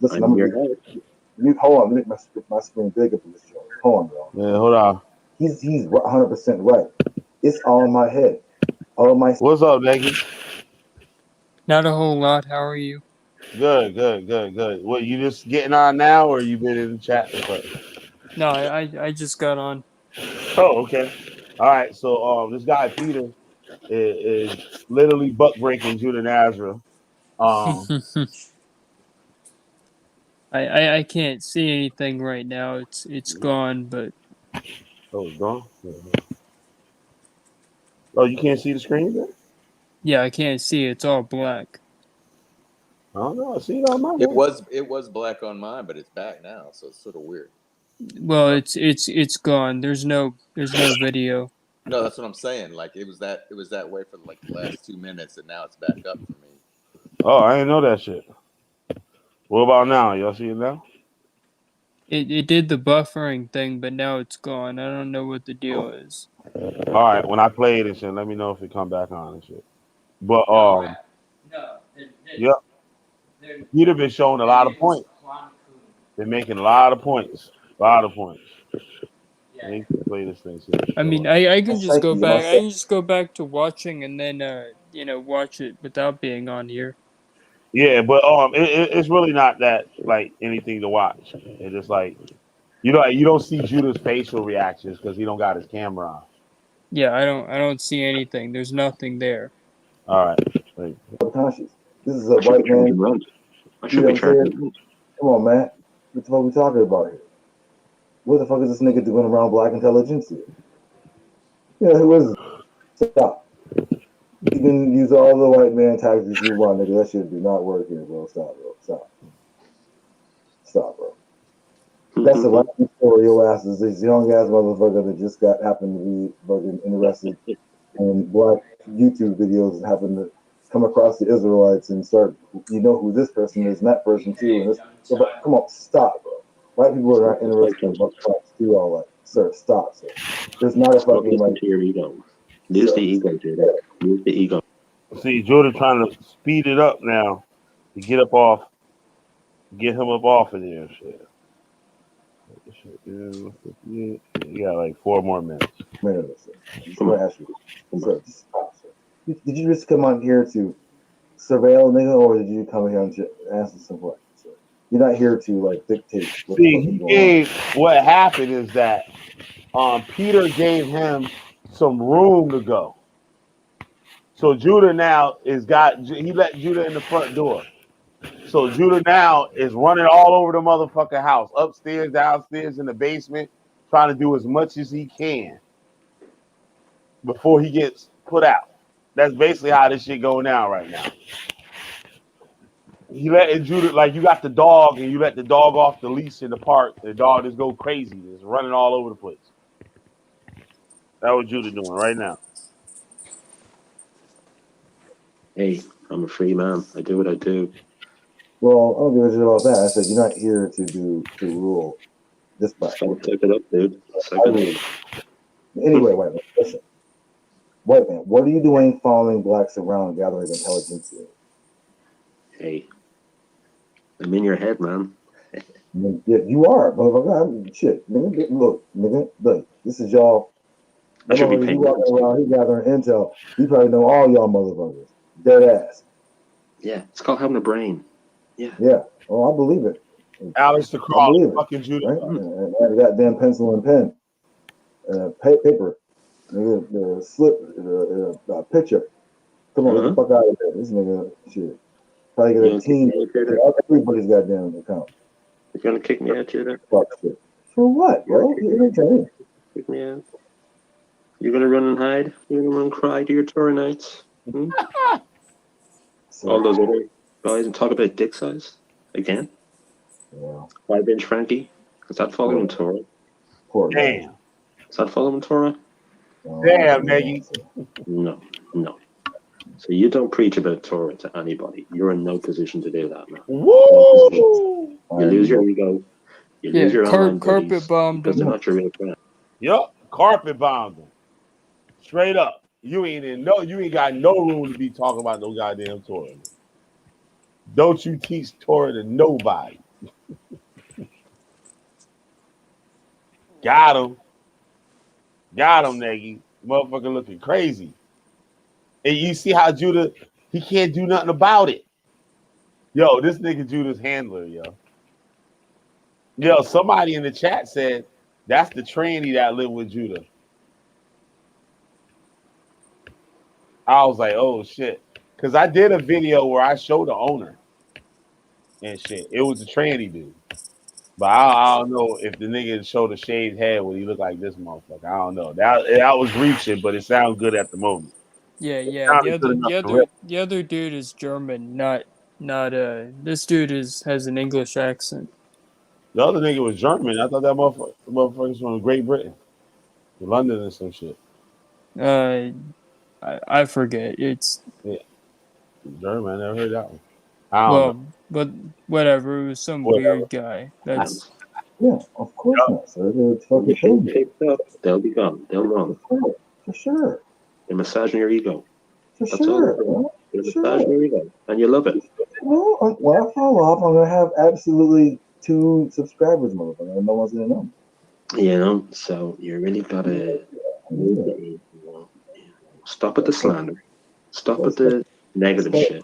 Listen, I'm I'm in gonna your head. hold on. Let me make my screen big up in this joint. Hold on, y'all. yeah. Hold on. He's 100% right. It's all in my head. All of my What's up, Naggy? Not a whole lot. How are you? Good. What, you just getting on now, or you been in the chat or something? No, I just got on. Oh, okay. All right. So, this guy Peter is literally buck breaking Judah Nazareth. Um, I can't see anything right now. It's gone, but oh, it's gone. Oh, you can't see the screen there? yeah, I can't see. It's all black. I don't know. I see it on my It end. was black on mine, but it's back now, so it's sort of weird. Well, it's gone. There's no video. No, that's what I'm saying. Like it was that way for like the last 2 minutes, and now it's back up for me. Oh, I didn't know that shit. What about now? Y'all see it now? It did the buffering thing, but now it's gone. I don't know what the deal is. All right. When I play it and shit, let me know if it come back on and shit. But No. yep, Peter been showing a lot of points. Been making a lot of points. A lot of points. Let me play this thing. See if it I show mean, up. I can just go psyche, my back. I psyche. can just go back to watching and then watch it without being on here. Yeah, but it's really not that like anything to watch. It's just like you don't see Judah's facial reactions because he don't got his camera on. Yeah, I don't see anything. There's nothing there. All right. Wait. Subconscious. This is a I should be white man. charging rent. I You should know be what I'm saying? charging rent. Come on, man. What the fuck we talking about here? What the fuck is this nigga doing around black intelligentsia? Yeah, who is it? Stop. You can use all the white man tactics you want, nigga. That shit do not work here, bro. Stop, bro. Stop, bro. That's the last story your ass is this young ass motherfucker that just happened to be fucking interested in black YouTube videos and happened to come across the Israelites and start, you know who this person is and that person too. And this, but come on, stop, bro. White people are Stop, not interested stop, in what blacks do all that. Sir, stop, sir. There's not a stop fucking listening like, to your ego. Use sir. the ego, Judah. Use the ego. See, Jordan trying to speed it up now to get him up off of there. Shit. You got like 4 more minutes. Minute, sir. I'm just Come gonna on. ask you, Come on. sir. Just stop, sir. Did you just come on here to surveil, nigga, or did you come here and answer some questions, sir? You're not here to like dictate what the See, fuck is he going on. gave what happened is that Peter gave him some room to go. So Judah now he let Judah in the front door. So Judah now is running all over the motherfucking house, upstairs, downstairs, in the basement. trying to do as much as he can before he gets put out. That's basically how this shit going down right now. He letting Judah, like you got the dog and you let the dog off the leash in the park. The dog just go crazy, just running all over the place. That's what Judah doing right now. Hey, I'm a free man. I do what I do. Well, I don't give a shit about that. I said you're not here to rule this platform. Suck it up, dude. Suck it up. Anyway, white man, listen. White man, what are you doing following blacks around gathering intelligence? Hey, I'm in your head, man. Yeah, you are, motherfucker. Shit, nigga, look. This is y'all. I should be Motherfucker, paying you walking around, he gathering intel. You probably know all y'all motherfuckers. Dead ass. Yeah, it's called having a brain. Yeah. Yeah. Oh, I believe it. Alex the I Cross, believe it. fucking Judah. Right? And a goddamn pencil and pen, paper, the slip, picture. Come on, get the fuck out of here. This nigga, shit. Probably get a team. Everybody's goddamn account. You're gonna kick me out, Judah? Fuck shit. For what, bro? You're Kick me out. You're gonna run and hide? You're gonna run and cry to your tour nights? Hmm? All those other guys and talk about dick size again? Yeah. 5-inch Frankie? Is that following Torah? Poor guy. Damn. Is that following Torah? Damn, nigga. No. So you don't preach about Torah to anybody. You're in no position to do that, man. Woo! You lose your ego. You lose your online carpet buddies bombed because they're him. not your real friend. Yup, carpet bombed him. Straight up. You ain't got no room to be talking about no goddamn Torah. Don't you teach Torah to nobody. Got him, Nagy. Motherfucker looking crazy. And you see how Judah, he can't do nothing about it. Yo, this nigga Judah's handler, yo. Yo, somebody in the chat said that's the tranny that lived with Judah. I was like, oh shit. Cause I did a video where I showed the owner and shit. It was a tranny dude. But I don't know if the nigga showed a shaved head would he look like this motherfucker. I don't know. That was reaching, but it sounded good at the moment. Yeah. Sounded good enough to rip. The other dude is German, not this dude has an English accent. The other nigga was German. I thought that motherfucker's from Great Britain, London and some shit. I forget. It's German. I never heard that one. I don't know. but whatever. It was some weird guy. That's yeah, of course not, sir. It's fucking If you picked up, they'll be gone. They'll run. For sure. They're massaging your ego. For That's sure. all they're massaging your ego. And you love it. Well, when I fall off, I'm gonna have absolutely 2 subscribers, motherfucker. No one's gonna know. You know, so you really gotta stop at the slander. Stop at the negative shit.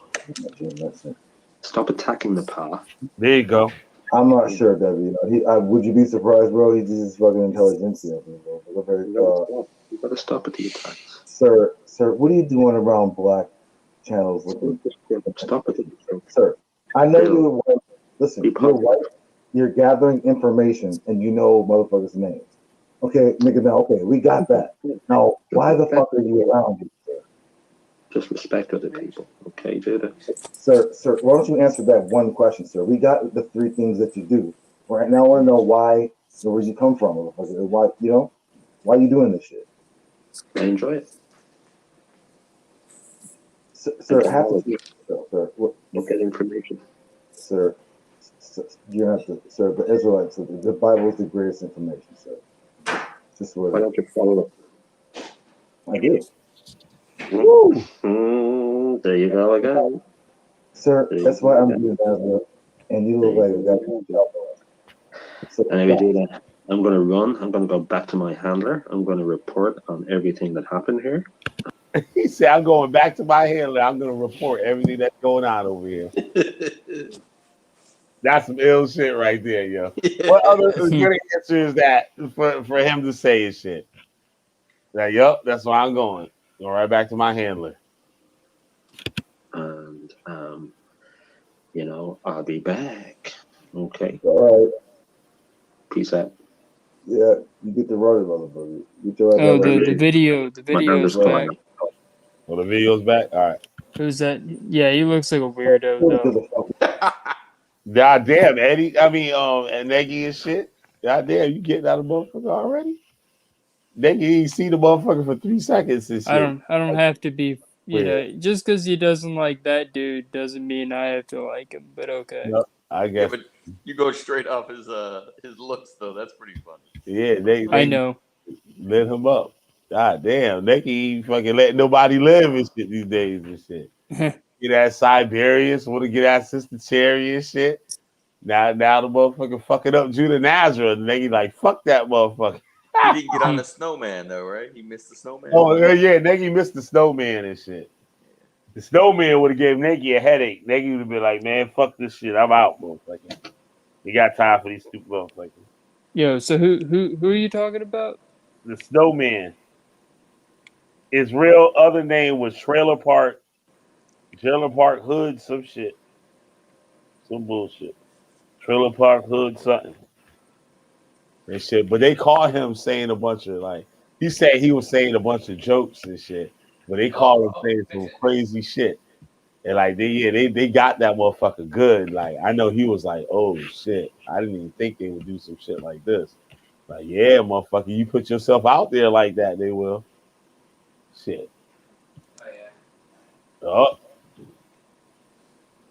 Stop attacking the path. There you go. I'm not sure, Debbie. Would you be surprised, bro? He's just fucking intelligentsia. You gotta stop at the attacks. Sir, what are you doing around black channels? Stop at the Sir, I know you're white. Listen, you're white. You're gathering information, and you know motherfuckers' names. Okay, nigga. Now, okay, we got that. Now, why the fuck are you around here, sir? Just respect other people, okay, Judah? Sir, why don't you answer that one question, sir? We got the 3 things that you do. Right now, I want to know why, where you come from, motherfucker. Why, why are you doing this shit? I enjoy it. Sir, have to, sir. Look at information. Sir, you have to, sir. The Israelites, the Bible is the greatest information, sir. Just why don't you follow up? I do. There you go again. Sir, that's why I'm doing that, and you look like you got a job. So, and if you do that, I'm going to run. I'm going to go back to my handler. I'm going to report on everything that happened here. He said, I'm going back to my handler. I'm going to report everything that's going on over here. That's some ill shit right there, yo. What other good answer is that for him to say his shit? That, yup, that's where I'm going. Go right back to my handler. And, I'll be back. Okay. All right. Peace out. Yeah, you get the running, motherfucker. Get your ass Oh, out of the My hand video's is back. fine. Well, the video's back. All right. Who's that? Yeah, he looks like a weirdo though. God damn, Eddie. I mean, and Nagy and shit. God damn, you getting out of motherfucker already? Nagy ain't see the motherfucker for 3 seconds and shit. I don't have to be, you Weird. know, just because he doesn't like that dude doesn't mean I have to like him. But okay. Yep, I Yeah, guess. but you go straight off his looks though. That's pretty funny. Yeah, I they know. lit him up. God damn, Nagy ain't fucking let nobody live and shit these days and shit. Get that Siberius, want to get that Sister Cherry and shit. Now the motherfucker fucking up Judah Nazareth. And Nagy like, fuck that motherfucker. He didn't get on the snowman though, right? He missed the snowman. Oh, yeah, Nagy missed the snowman and shit. The snowman would have gave Nagy a headache. Nagy would have been like, man, fuck this shit. I'm out, motherfucker. You got time for these stupid motherfuckers. Yo, so who are you talking about? The snowman. His real other name was Trailer Park Hood, some shit. Some bullshit. Trailer Park Hood, something. And shit. But they called him saying a bunch of like he said he was saying a bunch of jokes and shit. But they called him saying some crazy shit. And like they got that motherfucker good. Like I know he was like, oh shit. I didn't even think they would do some shit like this. Like, yeah, motherfucker, you put yourself out there like that, they will. Shit. Oh.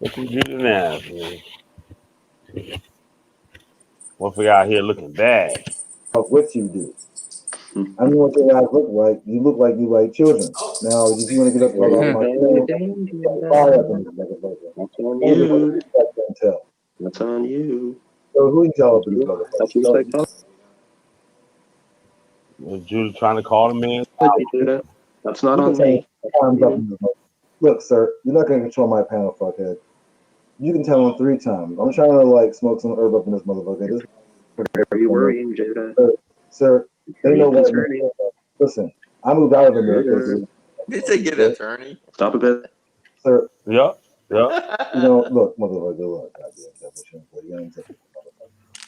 What you do now, man? Motherfucker out here looking bad. What you do. I know what your eyes look like. You look like you like children. Now, if you want to get up There off you my go, channel, fire up in Danger. this motherfucker. That's on I you. can't tell. That's on you. So who you tell up in this That's your motherfucker? psychology, Was Judah trying to call the man? Judah. That's not You can on tell me. him times up in this motherfucker. Look, sir, you're not going to control my panel, fuckhead. You can tell him 3 times. I'm trying to like smoke some herb up in this motherfucker. This Are you worrying, Judah? sir, they Are you know what. concerning? Listen, I moved out of America. Judah. Did they get an attorney? Stop a bit. Sir, Yep. Yep. you know, look, motherfucker, look, goddamn definition.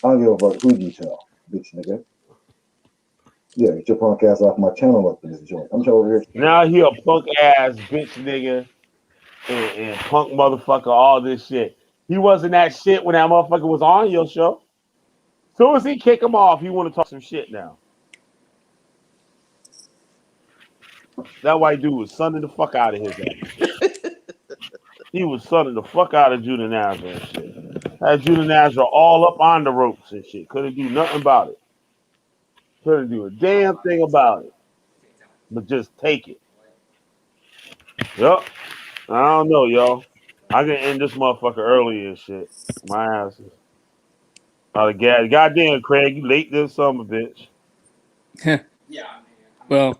I don't give a fuck who you tell, bitch nigga. Yeah, get your punk ass off my channel up in this joint. I'm trying over here. Now he a punk ass bitch nigga and punk motherfucker, all this shit. He wasn't that shit when that motherfucker was on your show. Soon as he kick him off, he want to talk some shit now. That white dude was sunning the fuck out of his ass. He was sunning the fuck out of Judah Nazareth and shit. Had Judah Nazareth all up on the ropes and shit. Couldn't do nothing about it. Couldn't do a damn thing about it. But just take it. Yup. I don't know, y'all. I can end this motherfucker early and shit. My ass is. Goddamn, Craig, you late this summer, bitch. Well,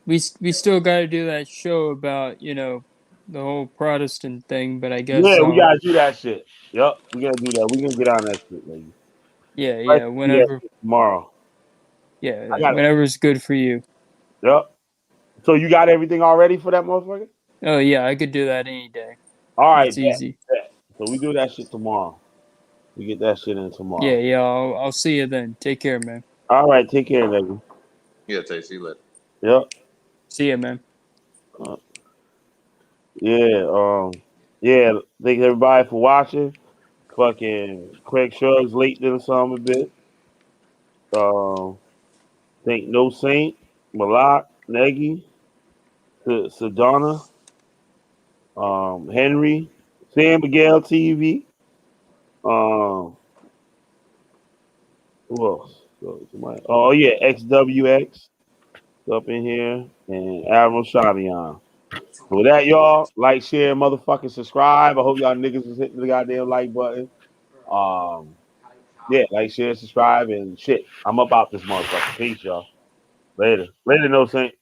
we still got to do that show about, you know, the whole Protestant thing. But I guess Yeah, we gotta do that shit. Yup, we gotta do that. We gonna get on that shit, lady. Let's yeah, do that whenever, shit tomorrow. I got it. whenever's good for you. Yup. So you got everything already for that motherfucker? Oh yeah, I could do that any day. All right, It's easy. bet. So we do that shit tomorrow. We get that shit in tomorrow. Yeah, I'll see you then. Take care, man. All right, take care, nigga. Yeah, Tasty lit. Yep. See ya, man. Yeah. Yeah. Thank everybody for watching. Fucking Craig Shrugs late than some a bit. Think No Saint, Malak, Nagy, Sedona, Henry, San Miguel TV. Who else? Oh yeah, XWX up in here and Admiral Shavion. So with that, y'all, like, share, motherfucking subscribe. I hope y'all niggas is hitting the goddamn like button. Yeah, like, share, subscribe, and shit. I'm about this motherfucker. Peace, y'all. Later. Later, No Saint.